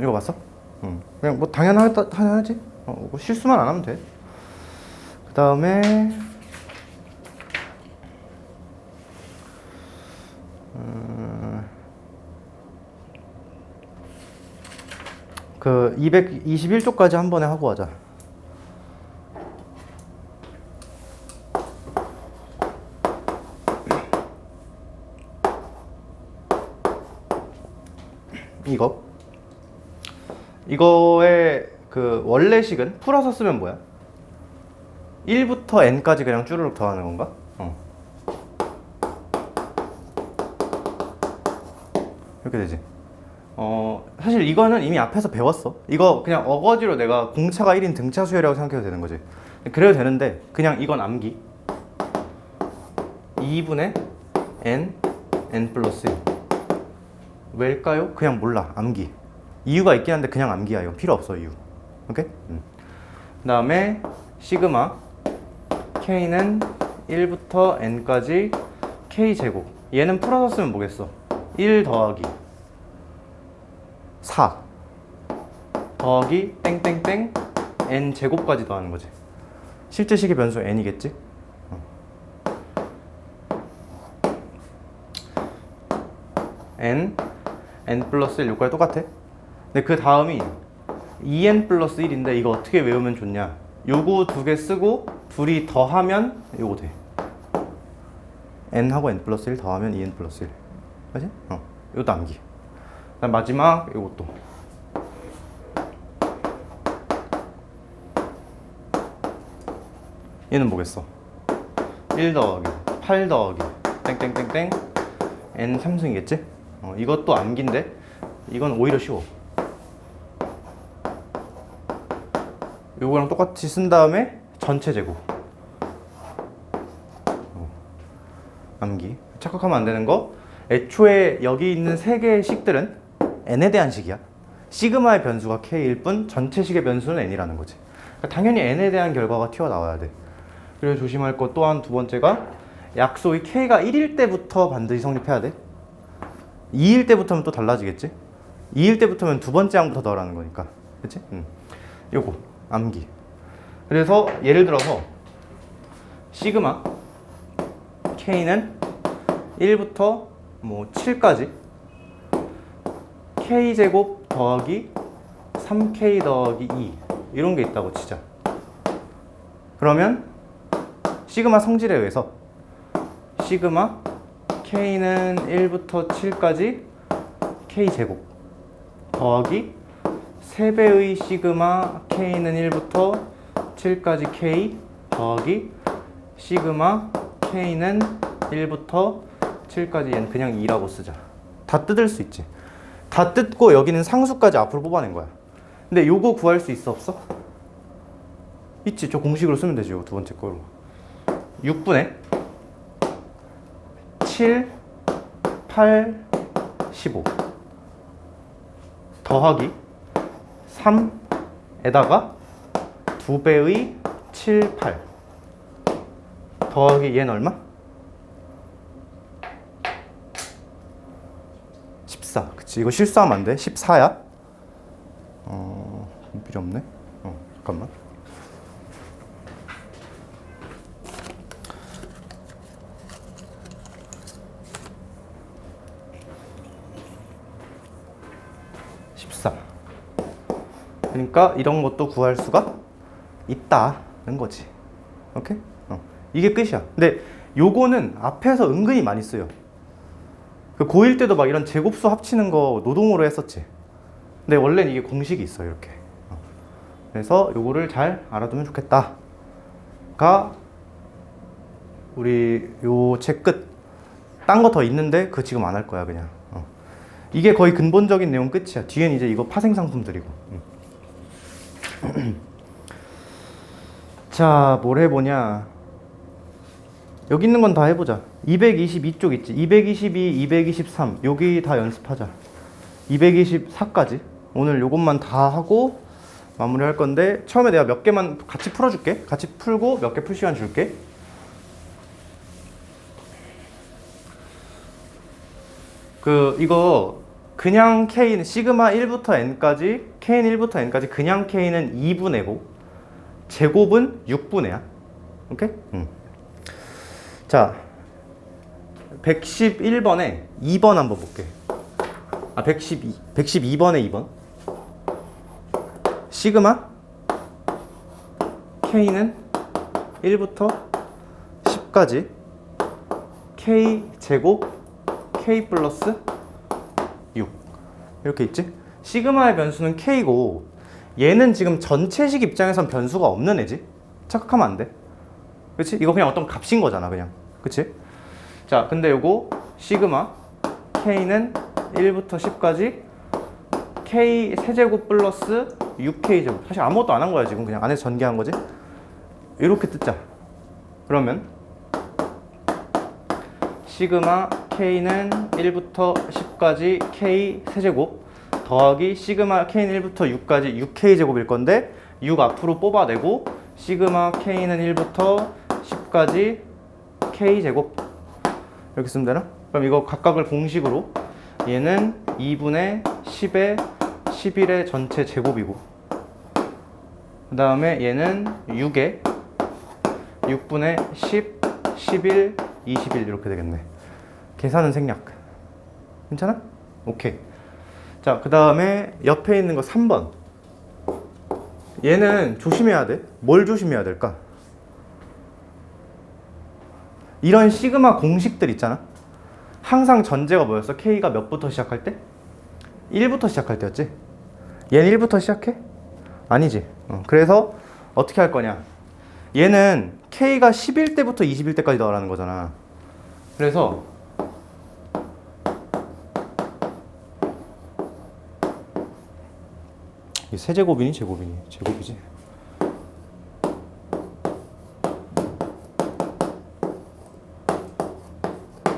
읽어봤어? 그냥 뭐 당연하지. 뭐 실수만 안 하면 돼. 그 다음에 그 221쪽까지 한 번에 하고 하자. 이거 이거의 그 원래식은 풀어서 쓰면 뭐야? 1부터 n까지 그냥 쭈르륵 더하는 건가? 이렇게 되지. 사실 이거는 이미 앞에서 배웠어. 이거 그냥 어거지로 내가 공차가 1인 등차 수열이라고 생각해도 되는 거지. 그래도 되는데 그냥 이건 암기. 2분의 n 플러스 1. 왜일까요? 그냥 몰라. 암기. 이유가 있긴 한데 그냥 암기야. 이거 필요 없어, 이유. 오케이? 그 다음에 시그마 k는 1부터 n까지 k제곱. 얘는 풀어서 쓰면 뭐겠어? 1 더하기 4 더하기 땡땡땡 n 제곱까지 더하는 거지. 실제 식의 변수 n이겠지? n 플러스 1 여기까지 똑같아. 근데 그 다음이 2n 플러스 1인데 이거 어떻게 외우면 좋냐? 요거 두 개 쓰고 둘이 더하면 요거 돼. n하고 n 플러스 1 더하면 2n 플러스 1. 맞지? 요것도 암기. 그다음 마지막 요것도. 얘는 뭐겠어? 1 더하기 8 더하기 땡땡땡땡 n 3승이겠지? 이것도 암기인데 이건 오히려 쉬워. 요거랑 똑같이 쓴 다음에 전체 제곱. 암기. 착각하면 안 되는 거. 애초에 여기 있는 세 개의 식들은 n에 대한 식이야. 시그마의 변수가 k일 뿐 전체 식의 변수는 n이라는 거지. 그러니까 당연히 n에 대한 결과가 튀어나와야 돼. 그리고 조심할 것 또한 두 번째가 약속이 k가 1일 때부터 반드시 성립해야 돼. 2일 때부터면 또 달라지겠지? 2일 때부터면 두 번째 항부터 넣으라는 거니까. 그치? 요거 암기. 그래서 예를 들어서 시그마 k는 1부터 뭐 7까지 k제곱 더하기 3k 더하기 2 이런 게 있다고 치자. 그러면 시그마 성질에 의해서 시그마 k는 1부터 7까지 k제곱 더하기 3배의 시그마 k는 1부터 7까지 k 더하기 시그마 k는 1부터 7까지 n 그냥 2라고 쓰자. 다 뜯을 수 있지. 다 뜯고 여기는 상수까지 앞으로 뽑아낸 거야. 근데 요거 구할 수 있어 없어? 있지. 저 공식으로 쓰면 되지. 요거 두 번째 거로 6분의 7 8 15 더하기 3에다가 2배의 7 8 더하기 얘는 얼마? 14. 그치. 이거 실수하면 안 돼. 14야. 필요 없네. 잠깐만. 그러니까 이런 것도 구할 수가 있다는 거지. 오케이? 이게 끝이야. 근데 요거는 앞에서 은근히 많이 쓰여. 그 고1 때도 막 이런 제곱수 합치는 거 노동으로 했었지. 근데 원래는 이게 공식이 있어. 이렇게. 그래서 요거를 잘 알아두면 좋겠다 가 우리 요 책 끝. 딴 거 더 있는데 그거 지금 안 할 거야 그냥. 이게 거의 근본적인 내용 끝이야. 뒤엔 이제 이거 파생 상품들이고. 자, 뭘 해보냐. 여기 있는 건 다 해보자. 222쪽 있지. 222, 223 여기 다 연습하자. 224까지 오늘 요것만 다 하고 마무리할 건데 처음에 내가 몇 개만 같이 풀어줄게. 같이 풀고 몇 개 풀 시간 줄게. 이거 그냥 K는 시그마 1부터 N까지 K는 1부터 N까지 그냥 K는 2분의고 제곱은 6분의야. 오케이? 자, 111번에 2번 한번 볼게. 112번에 2번. 시그마 K는 1부터 10까지 K 제곱 K 플러스 6 이렇게 있지? 시그마의 변수는 K고 얘는 지금 전체식 입장에선 변수가 없는 애지? 착각하면 안 돼. 그치? 이거 그냥 어떤 값인 거잖아 그냥. 그치? 자 근데 요거 시그마 K는 1부터 10까지 K 세제곱 플러스 6K제곱. 사실 아무것도 안 한 거야 지금. 그냥 안에서 전개한 거지. 이렇게 뜯자. 그러면 시그마 K는 1부터 10까지 K 세제곱 더하기 시그마 K는 1부터 6까지 6K제곱일 건데 6 앞으로 뽑아내고 시그마 K는 1부터 10까지 K제곱 이렇게 쓰면 되나? 그럼 이거 각각을 공식으로 얘는 2분의 10의 11의 전체 제곱이고 그 다음에 얘는 6의 6분의 10, 11, 21 이렇게 되겠네. 계산은 생략. 괜찮아? 오케이. 자, 그 다음에 옆에 있는 거 3번. 얘는 조심해야 돼. 뭘 조심해야 될까? 이런 시그마 공식들 있잖아. 항상 전제가 뭐였어? K가 몇부터 시작할 때? 1부터 시작할 때였지? 얘는 1부터 시작해? 아니지. 그래서 어떻게 할 거냐? 얘는 K가 11대부터 21대까지 나오라는 거잖아. 그래서 이게 세제곱이니 제곱이니? 제곱이지.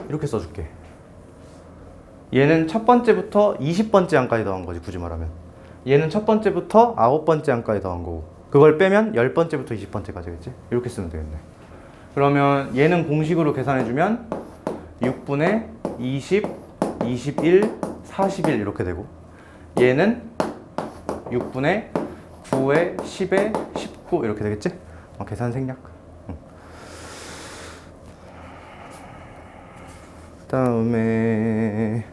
이렇게 써줄게. 얘는 첫 번째부터 20번째 항까지 더한 거지 굳이 말하면. 얘는 첫 번째부터 9번째 항까지 더한 거고 그걸 빼면 10번째부터 20번째까지겠지? 이렇게 쓰면 되겠네. 그러면 얘는 공식으로 계산해주면 6분의 20, 21, 41 이렇게 되고 얘는 6분의 9에 10에 19 이렇게 되겠지? 계산 생략. 그 다음에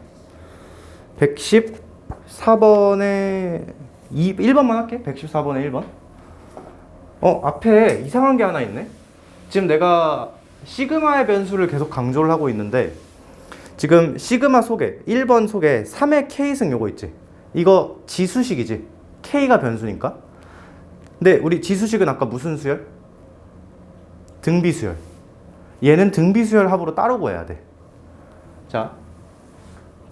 114번에 1번만 할게. 114번에 1번. 앞에 이상한 게 하나 있네. 지금 내가 시그마의 변수를 계속 강조를 하고 있는데 지금 시그마 속에 1번 속에 3의 K승 요거 있지. 이거 지수식이지. K가 변수니까. 근데 우리 지수식은 아까 무슨 수열? 등비수열. 얘는 등비수열 합으로 따로 구해야 돼. 자,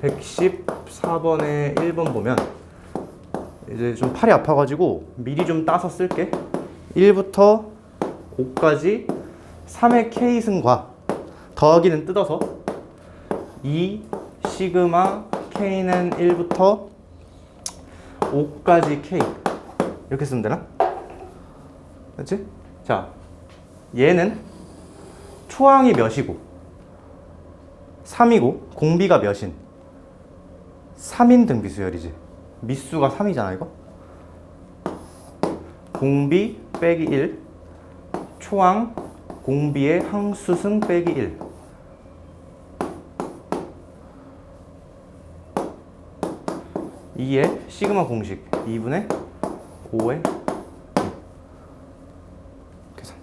114번에 1번 보면 이제 좀 팔이 아파가지고 미리 좀 따서 쓸게. 1부터 5까지 3의 K승과 더하기는 뜯어서 2 시그마 K는 1부터 5까지 K 이렇게 쓰면 되나? 그렇지? 자, 얘는 초항이 몇이고 3이고 공비가 몇인 3인 등비수열이지. 미수가 3이잖아 이거. 공비 빼기 1 초항 공비의 항수승 빼기 1 2의 시그마 공식 2분의 5의 계산.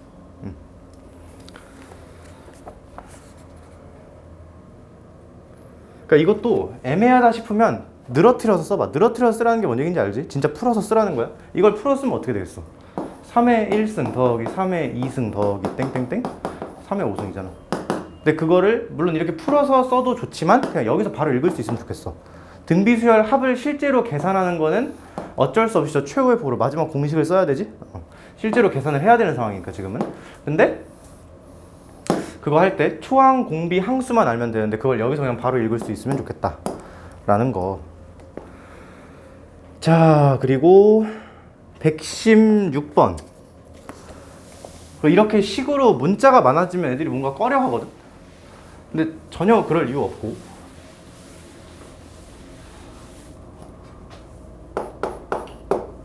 그러니까 이것도 애매하다 싶으면 늘어뜨려서 써봐. 늘어뜨려서 쓰라는 게 뭔 얘기인지 알지? 진짜 풀어서 쓰라는 거야. 이걸 풀어 쓰면 어떻게 되겠어? 3의 1승 더하기 3의 2승 더하기 땡땡땡 3의 5승이잖아. 근데 그거를 물론 이렇게 풀어서 써도 좋지만 그냥 여기서 바로 읽을 수 있으면 좋겠어. 등비수열 합을 실제로 계산하는 거는 어쩔 수 없이 저 최후의 보루 마지막 공식을 써야 되지. 실제로 계산을 해야 되는 상황이니까 지금은. 근데 그거 할 때 초항 공비 항수만 알면 되는데 그걸 여기서 그냥 바로 읽을 수 있으면 좋겠다 라는 거. 자, 그리고 116번. 이렇게 식으로 문자가 많아지면 애들이 뭔가 꺼려 하거든. 근데 전혀 그럴 이유 없고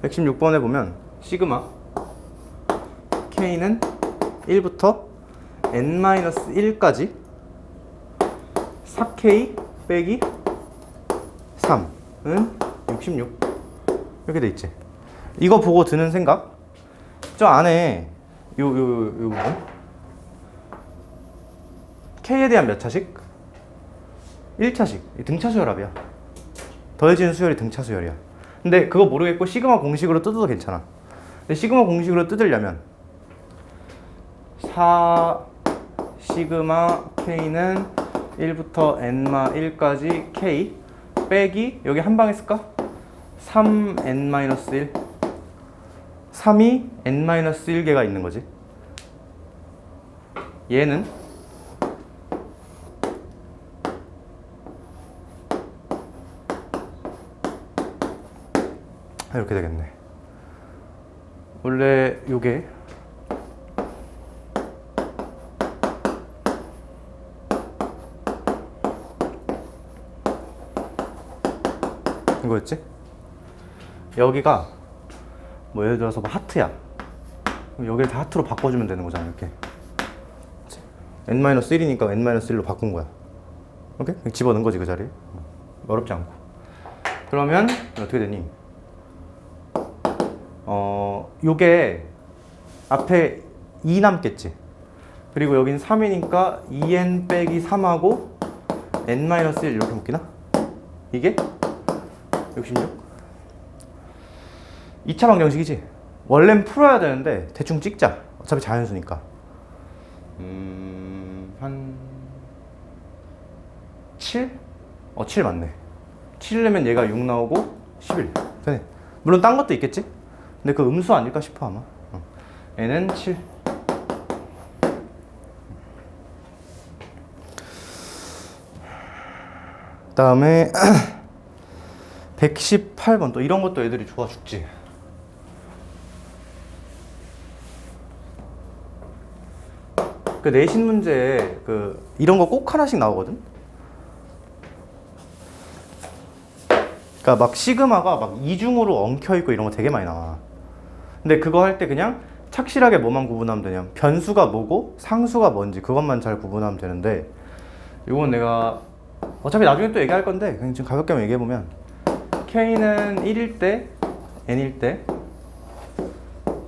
116번에 보면 시그마 K는 1부터 n-1까지 4K 빼기 3은 66 이렇게 돼 있지. 이거 보고 드는 생각, 저 안에 요 부분 K에 대한 몇 차식? 1차식. 등차 수열합이야. 더해지는 수열이 등차 수열이야. 근데 그거 모르겠고 시그마 공식으로 뜯어도 괜찮아. 근데 시그마 공식으로 뜯으려면 4 시그마 k는 1부터 n마 1까지 k 빼기 여기 한 방에 쓸까? 3n-1 3이 n-1개가 있는 거지. 얘는 이렇게 되겠네. 원래 요게 이거였지? 여기가 뭐 예를 들어서 뭐 하트야. 그럼 여기를 다 하트로 바꿔주면 되는 거잖아. 이렇게 n-1이니까 n-1로 바꾼 거야. 오케이? 집어넣은 거지 그 자리에. 어렵지 않고. 그러면 어떻게 되니? 요게 앞에 2 남겠지. 그리고 여긴 3이니까 2n 빼기 3하고 n-1 이렇게 묶이나? 이게 66? 2차 방정식이지. 원래는 풀어야 되는데 대충 찍자. 어차피 자연수니까. 한 7? 7 맞네. 7 내면 얘가 6 나오고 11. 되네. 물론 딴 것도 있겠지? 근데 그 음수 아닐까 싶어 아마. 얘는 7. 그 다음에 118번 또 이런 것도 애들이 좋아 죽지. 그 내신 문제에 그 이런 거 꼭 하나씩 나오거든. 그러니까 막 시그마가 막 이중으로 엉켜 있고 이런 거 되게 많이 나와. 근데 그거 할 때 그냥 착실하게 뭐만 구분하면 되냐? 변수가 뭐고 상수가 뭔지 그것만 잘 구분하면 되는데, 이건 내가 어차피 나중에 또 얘기할 건데 그냥 지금 가볍게 얘기해 보면 k는 1일 때 n일 때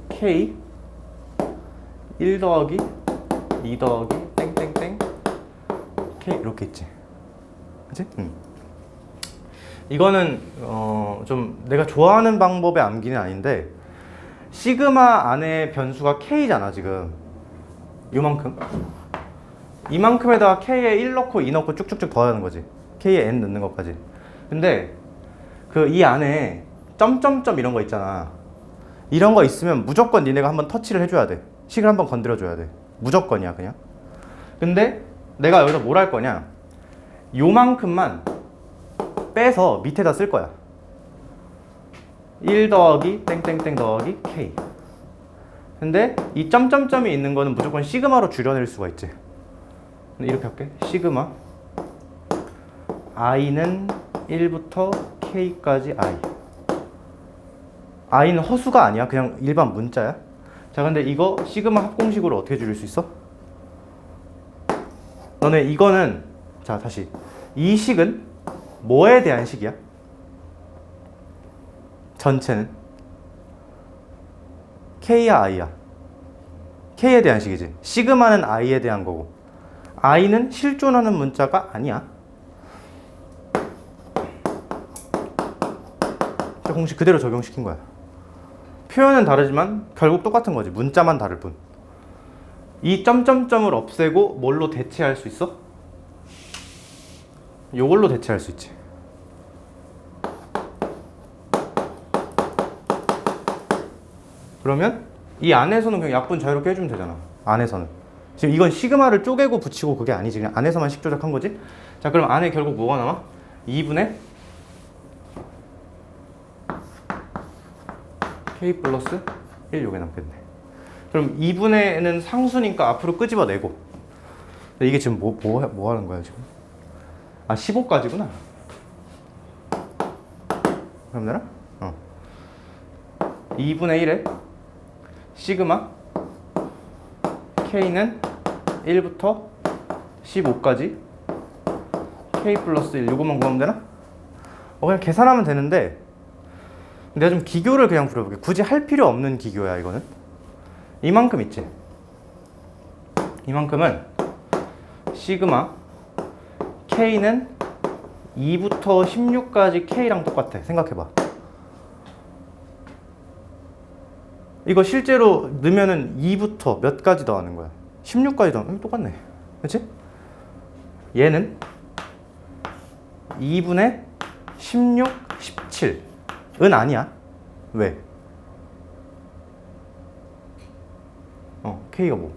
k 1 더하기 2 더하기 땡땡땡 k 이렇게 있지. 그치? 이거는 좀 내가 좋아하는 방법의 암기는 아닌데, 시그마 안에 변수가 k잖아 지금. 요만큼. 이만큼에다가 k에 1 넣고 2 넣고 쭉쭉쭉 더하는 거지. k에 n 넣는 것까지. 근데 그 이 안에 점점점 이런 거 있잖아. 이런 거 있으면 무조건 니네가 한번 터치를 해줘야 돼. 식을 한번 건드려줘야 돼. 무조건이야 그냥. 근데 내가 여기서 뭘 할 거냐, 요만큼만 빼서 밑에다 쓸 거야. 1 더하기 땡땡땡 더하기 k. 근데 이 점점점이 있는 거는 무조건 시그마로 줄여낼 수가 있지. 이렇게 할게. 시그마 i는 1부터 k까지 i. i는 허수가 아니야. 그냥 일반 문자야. 자, 근데 이거 시그마 합공식으로 어떻게 줄일 수 있어? 너네 이거는, 자 다시, 이 식은 뭐에 대한 식이야? 전체는 k야 i야? k에 대한 식이지. 시그마는 i에 대한 거고 i는 실존하는 문자가 아니야. 공식 그대로 적용시킨 거야. 표현은 다르지만 결국 똑같은 거지. 문자만 다를 뿐. 이 점점점을 없애고 뭘로 대체할 수 있어? 요걸로 대체할 수 있지. 그러면 이 안에서는 그냥 약분 자유롭게 해주면 되잖아. 안에서는. 지금 이건 시그마를 쪼개고 붙이고 그게 아니지. 그냥 안에서만 식 조작한 거지. 자, 그럼 안에 결국 뭐가 남아? 2분의 k 플러스 1 요게 남겠네. 그럼 2분의는 상수니까 앞으로 끄집어내고. 근데 이게 지금 뭐 하는 거야 지금? 아, 15까지구나. 그럼 되나? 2분의 1에 시그마 k는 1부터 15까지 k 플러스 1 요것만 구하면 되나? 그냥 계산하면 되는데 내가 좀 기교를 그냥 부려볼게. 굳이 할 필요 없는 기교야 이거는. 이만큼 있지. 이만큼은 시그마 k는 2부터 16까지 k랑 똑같아. 생각해봐. 이거 실제로 넣으면은 2부터 몇 가지 더하는 거야? 16까지 더하면 똑같네. 그치? 얘는 2분의 16, 17은 아니야. 왜? K가 뭐?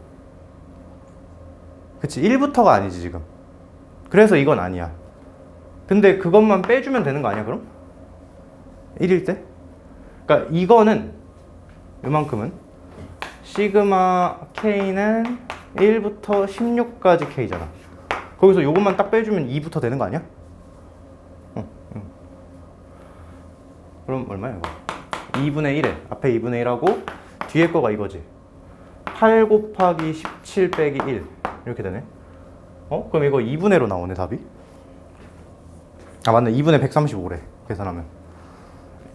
그치, 1부터가 아니지 지금. 그래서 이건 아니야. 근데 그것만 빼주면 되는 거 아니야 그럼? 1일 때? 그러니까 이거는 이만큼은 시그마 K는 1부터 16까지 K잖아. 거기서 요것만 딱 빼주면 2부터 되는 거 아니야? 응. 그럼 얼마야 이거? 2분의 1에 앞에 2분의 1하고 뒤에 거가 이거지. 8 곱하기 17 빼기 1 이렇게 되네. 그럼 이거 2분의 1로 나오네 답이. 아 맞네, 2분의 135래 계산하면.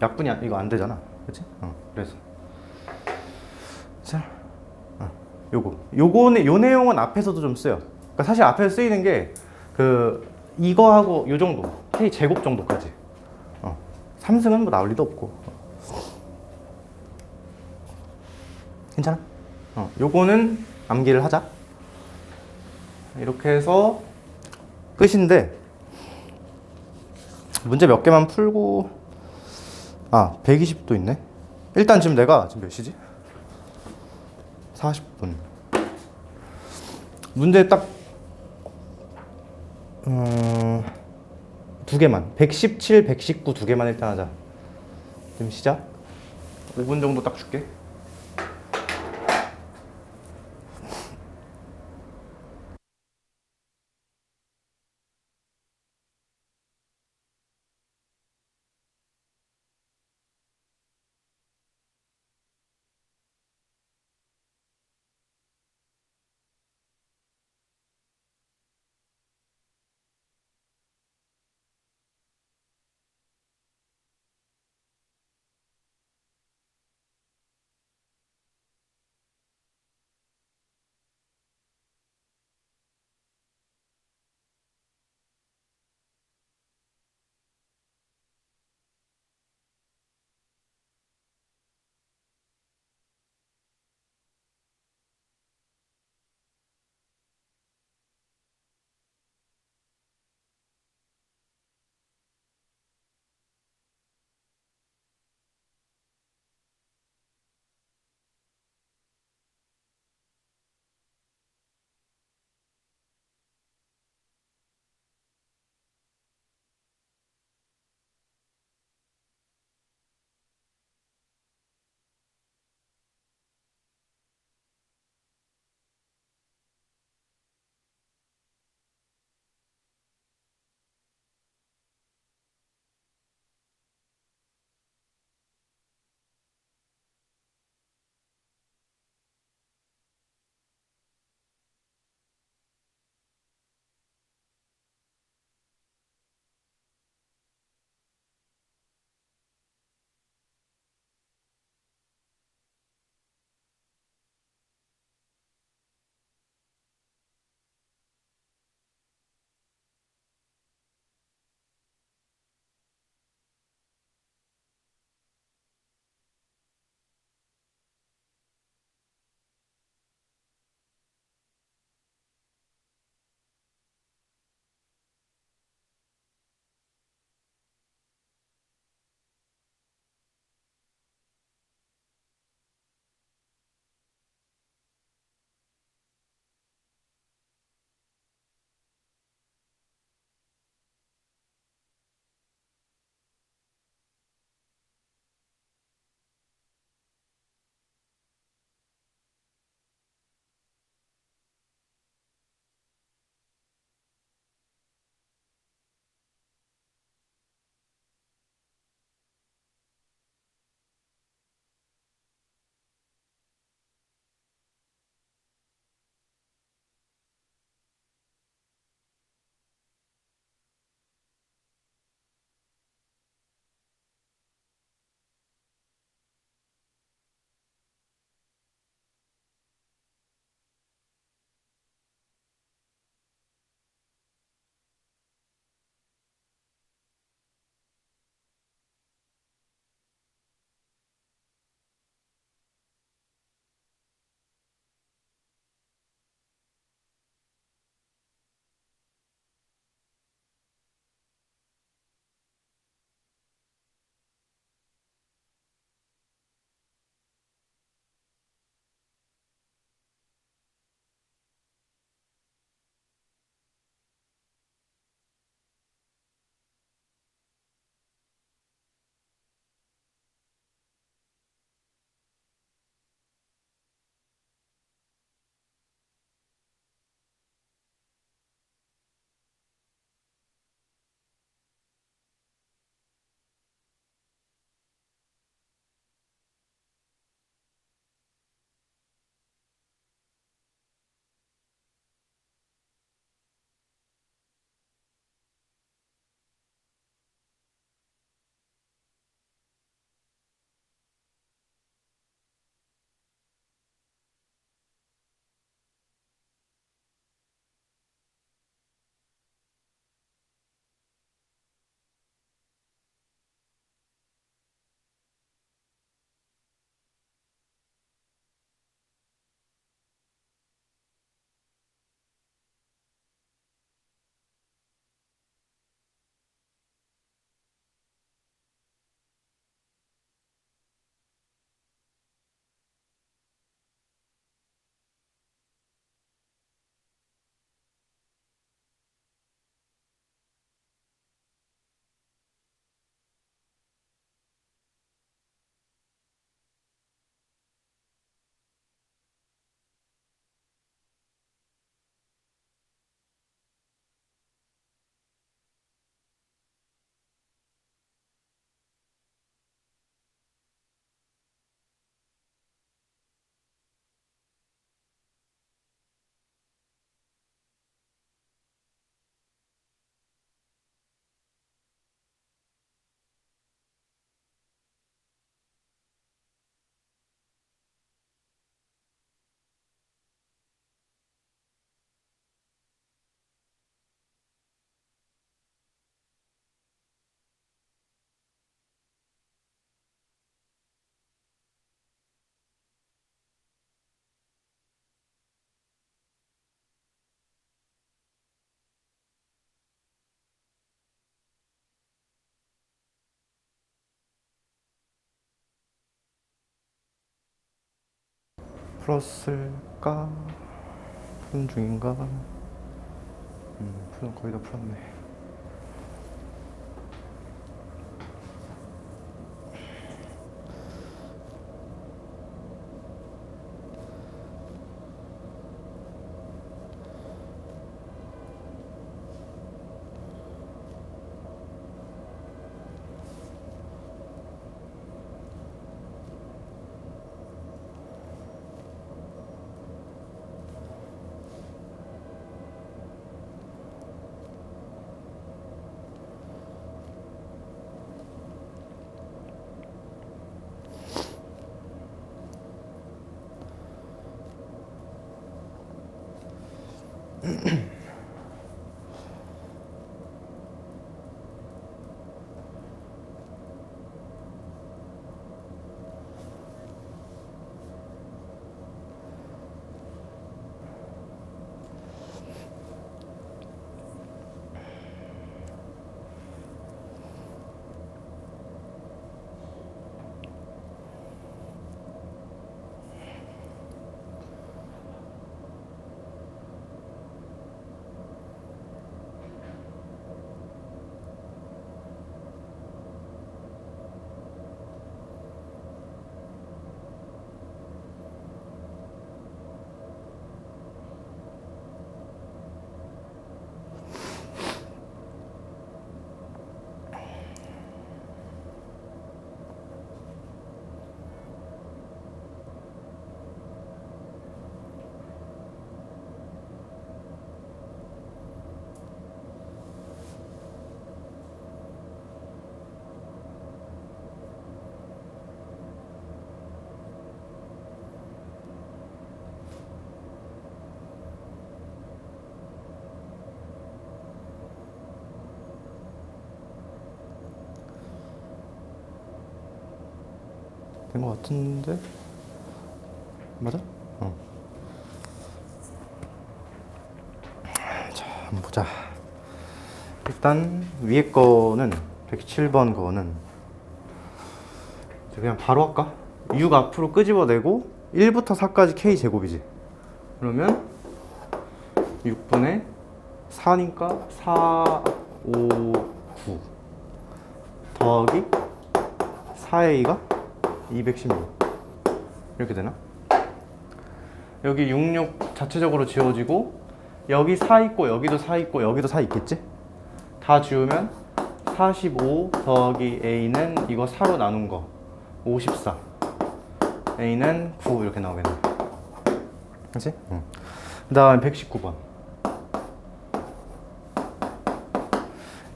약분이 이거 안 되잖아, 그치? 그래서 자, 요거는 요 내용은 앞에서도 좀 쓰여. 그러니까 사실 앞에서 쓰이는 게 그 이거하고 요 정도 K 제곱 정도까지. 3승은 뭐 나올 리도 없고. 괜찮아? 요거는 암기를 하자. 이렇게 해서 끝인데 문제 몇 개만 풀고 120도 있네. 일단 지금 내가 지금 몇 시지? 40분. 문제 딱 두 개만. 117, 119 두 개만 일단 하자. 지금 시작. 5분 정도 딱 줄게. 풀었을까? 푸는 중인가? 거의 다 풀었네. 된 것 같은데? 맞아? 자, 한번 보자. 일단 위에 거는 107번 거는 그냥 바로 할까? 6 앞으로 끄집어내고 1부터 4까지 K제곱이지. 그러면 6분의 4니까 4, 5, 9 더하기 4A가 216 이렇게 되나? 여기 66 자체적으로 지워지고 여기 4 있고 여기도 4 있고 여기도 4 있겠지? 다 지우면 45 더하기 A는 이거 4로 나눈 거 54 A는 9 이렇게 나오겠네. 그치? 그 다음 119번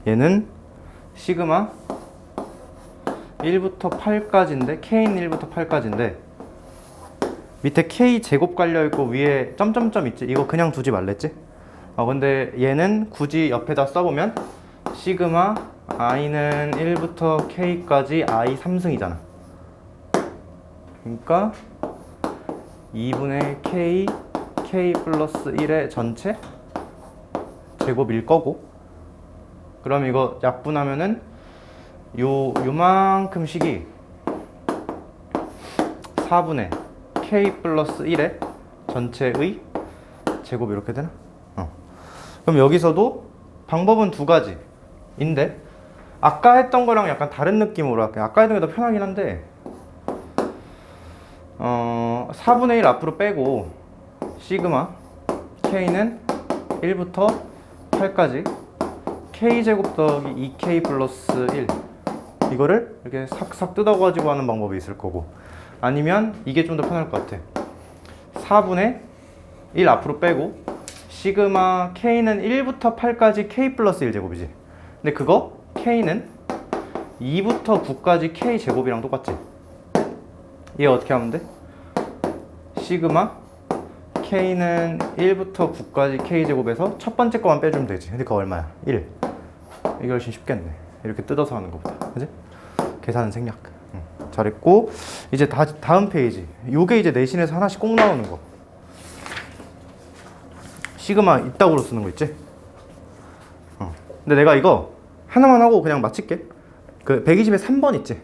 얘는 시그마 1부터 8까지인데 K는 1부터 8까지인데 밑에 K 제곱 깔려있고 위에 점점점 있지? 이거 그냥 두지 말랬지? 근데 얘는 굳이 옆에다 써보면 시그마 I는 1부터 K까지 I 3승이잖아. 그러니까 2분의 K 플러스 1의 전체 제곱일 거고, 그럼 이거 약분하면은 요만큼씩이 4분의 K 플러스 1의 전체의 제곱 이렇게 되나? 그럼 여기서도 방법은 두 가지인데 아까 했던 거랑 약간 다른 느낌으로 할게요. 아까 했던 게 더 편하긴 한데 4분의 1 앞으로 빼고 시그마 K는 1부터 8까지 K제곱 더하기 2K 플러스 1 이거를 이렇게 싹싹 뜯어가지고 하는 방법이 있을 거고, 아니면 이게 좀 더 편할 것 같아. 4분의 1 앞으로 빼고 시그마 K는 1부터 8까지 K 플러스 1제곱이지. 근데 그거 K는 2부터 9까지 K제곱이랑 똑같지. 얘 어떻게 하면 돼? 시그마 K는 1부터 9까지 K제곱에서 첫 번째 거만 빼주면 되지. 근데 그거 얼마야? 1. 이게 훨씬 쉽겠네. 이렇게 뜯어서 하는 것보다. 그지? 계산은 생략. 잘했고, 이제 다음 페이지. 요게 이제 내신에서 하나씩 꼭 나오는 거. 시그마 이따구로 쓰는 거 있지? 근데 내가 이거 하나만 하고 그냥 마칠게. 그 120에 3번 있지?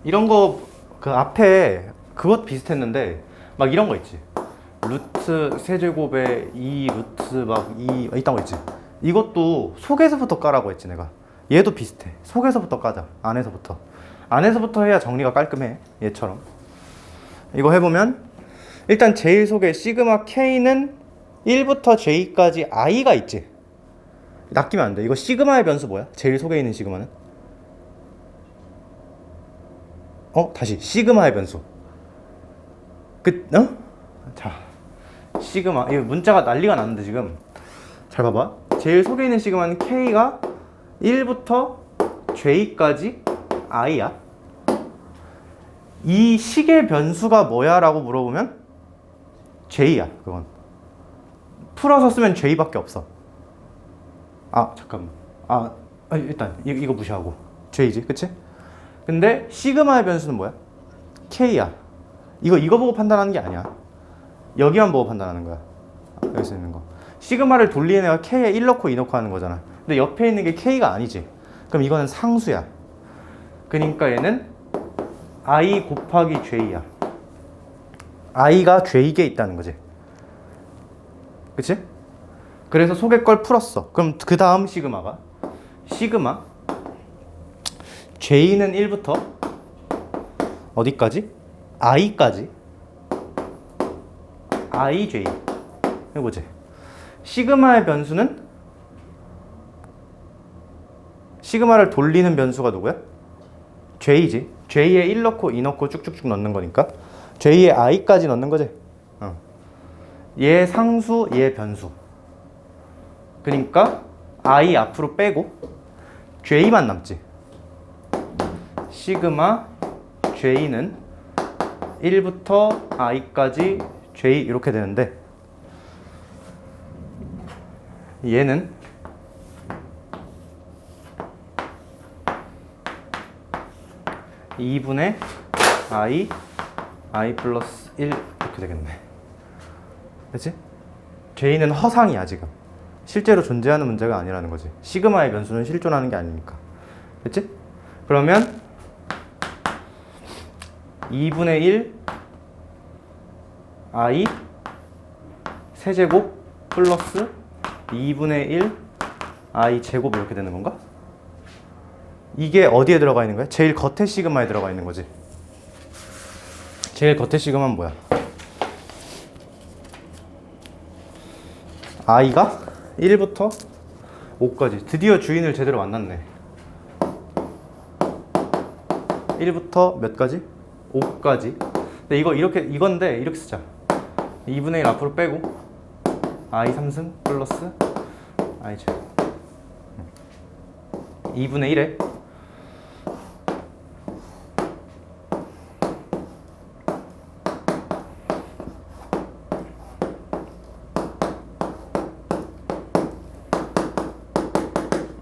이런 거 그 앞에 그것 비슷했는데 막 이런 거 있지. 루트 세제곱에 2 루트 막 2 이딴 거 있지. 이것도 속에서부터 까라고 했지 내가. 얘도 비슷해. 속에서부터 까자. 안에서부터. 안에서부터 해야 정리가 깔끔해. 얘처럼. 이거 해보면 일단 제일 속에 시그마 K는 1부터 J까지 I가 있지. 낚이면 안 돼. 이거 시그마의 변수 뭐야? 제일 속에 있는 시그마는? 다시 시그마의 변수. 자, 시그마. 이거 문자가 난리가 났는데 지금. 잘 봐봐. 제일 속에 있는 시그마는 K가 1부터 J까지 I야. 이 식의 변수가 뭐야? 라고 물어보면 J야. 그건 풀어서 쓰면 J밖에 없어. 잠깐만. 일단 이거 무시하고 J지, 그치? 근데 시그마의 변수는 뭐야? K야. 이거 보고 판단하는 게 아니야. 여기만 보고 판단하는 거야. 여기서 있는 거. 시그마를 돌리는 애가 K에 1 넣고 2 넣고 하는 거잖아. 근데 옆에 있는 게 K가 아니지. 그럼 이거는 상수야. 그러니까 얘는 I 곱하기 J야. I가 J에 있다는 거지. 그치? 그래서 속의 걸 풀었어. 그럼 그 다음 시그마 J는 1부터 어디까지? I까지. IJ 해보지. 시그마의 변수는 시그마를 돌리는 변수가 누구야? J지. J에 1 넣고 2 넣고 쭉쭉쭉 넣는 거니까 J에 I까지 넣는 거지. 얘 상수, 얘 변수. 그러니까 I 앞으로 빼고 J만 남지. 시그마 J는 1부터 I까지 J 이렇게 되는데 얘는 (2분의) I 플러스 1 이렇게 되겠네. 그치? J는 허상이야 지금. 실제로 존재하는 문제가 아니라는 거지. 시그마의 변수는 실존하는 게 아니니까. 그치? 그러면 2분의 1 I 세제곱 플러스 2분의 1 I 제곱 이렇게 되는 건가? 이게 어디에 들어가 있는 거야? 제일 겉에 시그마에 들어가 있는 거지. 제일 겉에 시그마는 뭐야? I가 1부터 5까지. 드디어 주인을 제대로 만났네. 1부터 몇 가지? 5까지. 근데 이건데 이렇게 쓰자. 2분의 1 앞으로 빼고 I 3승 플러스 I 제곱 2분의 1에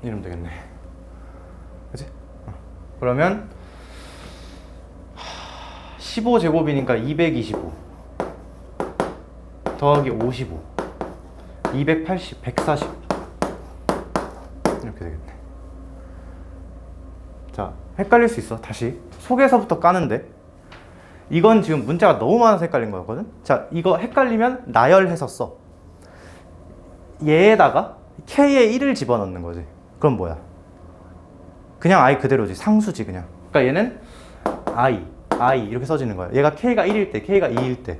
이러면 되겠네. 그치? 그러면 15제곱이니까 225 더하기 55 280 140 이렇게 되겠네. 자, 헷갈릴 수 있어. 다시 속에서부터 까는데 이건 지금 문자가 너무 많아서 헷갈린 거였거든. 자, 이거 헷갈리면 나열해서 써. 얘에다가 K에 1을 집어넣는 거지. 그럼 뭐야? 그냥 I 그대로지. 상수지 그냥. 그러니까 얘는 I 이렇게 써지는 거야. 얘가 K가 1일 때, K가 2일 때,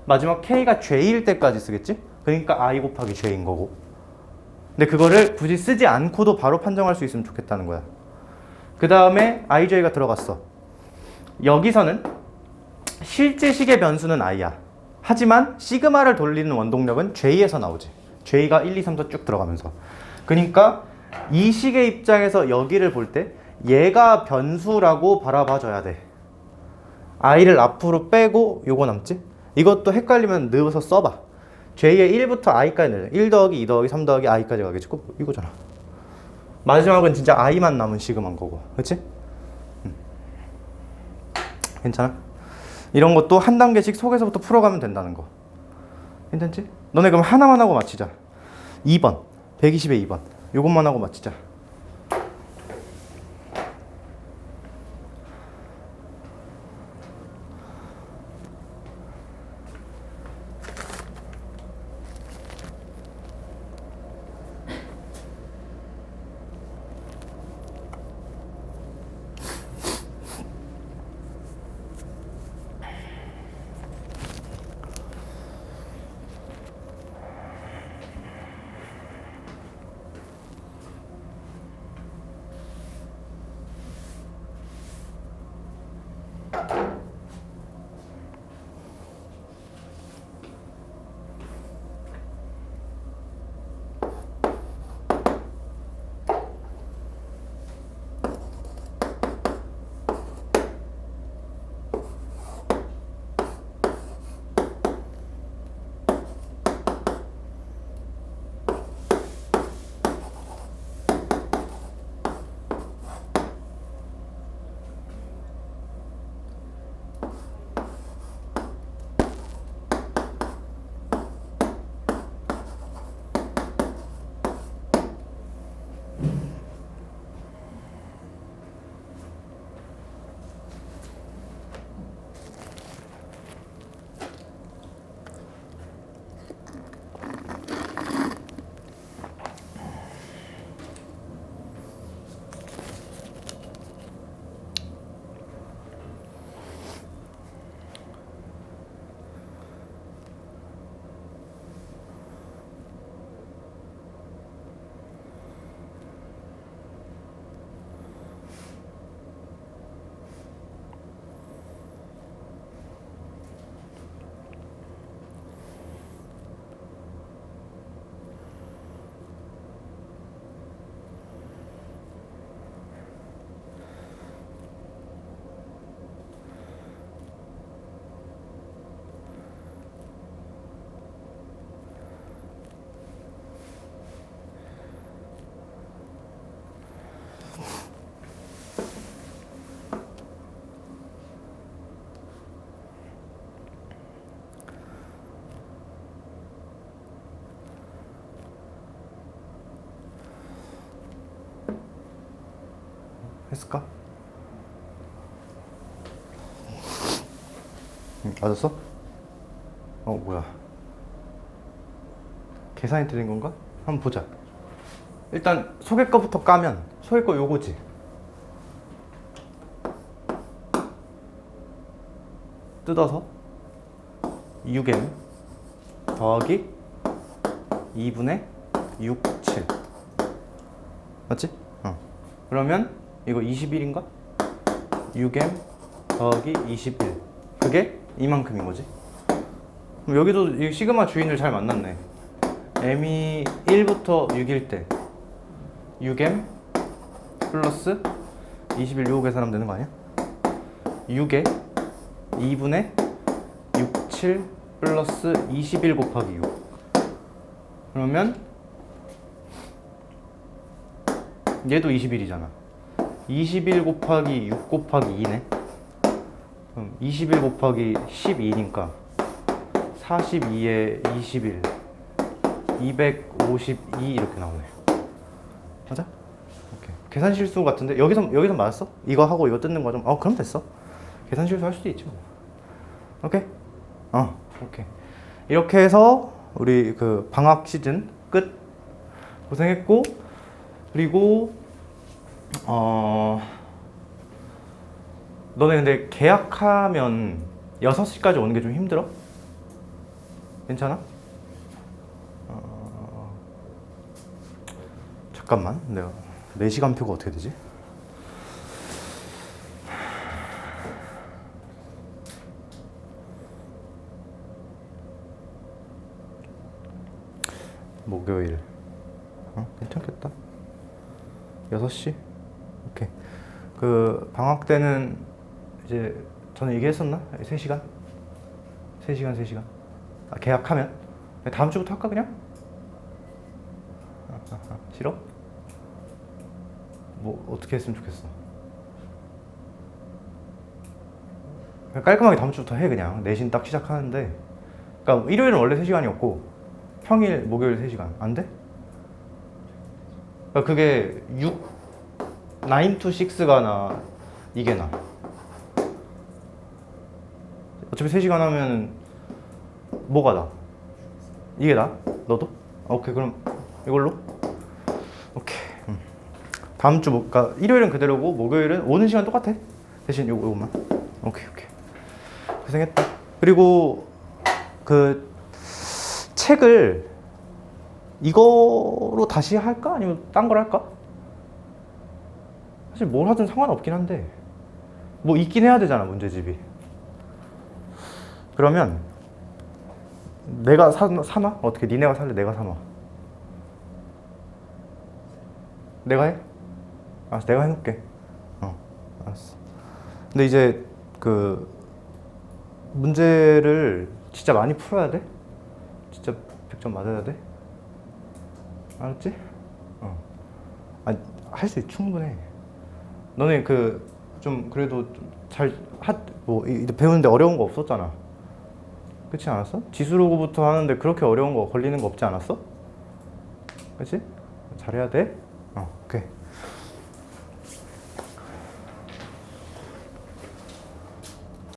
마지막 K가 J일 때까지 쓰겠지? 그러니까 I 곱하기 J인 거고. 근데 그거를 굳이 쓰지 않고도 바로 판정할 수 있으면 좋겠다는 거야. 그 다음에 IJ가 들어갔어. 여기서는 실제 식의 변수는 I야. 하지만 시그마를 돌리는 원동력은 J에서 나오지. J가 1, 2, 3, 4 쭉 들어가면서. 그러니까 이 식의 입장에서 여기를 볼 때 얘가 변수라고 바라봐줘야 돼. I를 앞으로 빼고 요거 남지? 이것도 헷갈리면 넣어서 써봐. J의 1부터 I까지 내려. 1 더하기 2 더하기 3 더하기 I까지 가겠지? 이거잖아. 마지막은 진짜 I만 남은 시그마인 거고. 그치? 괜찮아? 이런 것도 한 단계씩 속에서부터 풀어가면 된다는 거. 괜찮지? 너네 그럼 하나만 하고 맞히자. 2번 120에 2번 요것만 하고 맞히자. 했을까? 맞았어? 뭐야? 계산이 틀린 건가? 한번 보자. 일단 속의 거부터 까면 속의 거 요거지. 뜯어서 6m 더하기 2분의 6, 7 맞지? 그러면 이거 21인가? 6m 더하기 21 그게 이만큼인 거지. 그럼 여기도 이 시그마 주인을 잘 만났네. m이 1부터 6일 때 6m 플러스 21 요거 계산하면 되는 거 아니야? 6에 2분의 6, 7 플러스 21 곱하기 6 그러면 얘도 21이잖아. 21 곱하기 6 곱하기 2네. 그럼 21 곱하기 12니까 42에 21 252 이렇게 나오네. 맞아? 오케이. 계산 실수 같은데 여기서 맞았어? 이거 하고 이거 뜯는 거 좀 그럼 됐어. 계산 실수 할 수도 있지 뭐. 오케이? 오케이. 이렇게 해서 우리 그 방학 시즌 끝. 고생했고, 그리고 너네 근데 계약하면 6시까지 오는 게 좀 힘들어? 괜찮아? 잠깐만, 내가 4시간표가 어떻게 되지? 목요일 괜찮겠다. 6시? 오케이. 그 방학 때는 이제 전에 얘기했었나? 3시간? 3시간 계약하면? 다음 주부터 할까 그냥? 싫어? 뭐 어떻게 했으면 좋겠어? 그냥 깔끔하게 다음 주부터 해. 그냥 내신 딱 시작하는데, 그러니까 일요일은 원래 3시간이었고 평일, 목요일 3시간. 안 돼? 그러니까 그게 9 to 6가 나, 이게 나. 어차피 3시간 하면 뭐가 나? 이게 나? 너도? 오케이, 그럼 이걸로? 오케이. 다음 주, 그러니까 일요일은 그대로고 목요일은 오는 시간 똑같아. 대신 요것만. 오케이. 고생했다. 그리고 그 책을 이거로 다시 할까? 아니면 딴 걸 할까? 사실 뭘 하든 상관없긴 한데 뭐 있긴 해야 되잖아, 문제집이. 그러면 내가 사놔? 어떻게? 니네가 살래? 내가 사놔? 내가 해? 알았어, 내가 해놓을게. 알았어. 근데 이제 그 문제를 진짜 많이 풀어야 돼? 진짜 100점 맞아야 돼? 알았지? 할 수 있어. 충분해. 너네 그 좀 그래도 잘 배우는데 어려운 거 없었잖아. 그렇지 않았어? 지수로고부터 하는데 그렇게 어려운 거 걸리는 거 없지 않았어? 그렇지? 잘해야 돼? 오케이.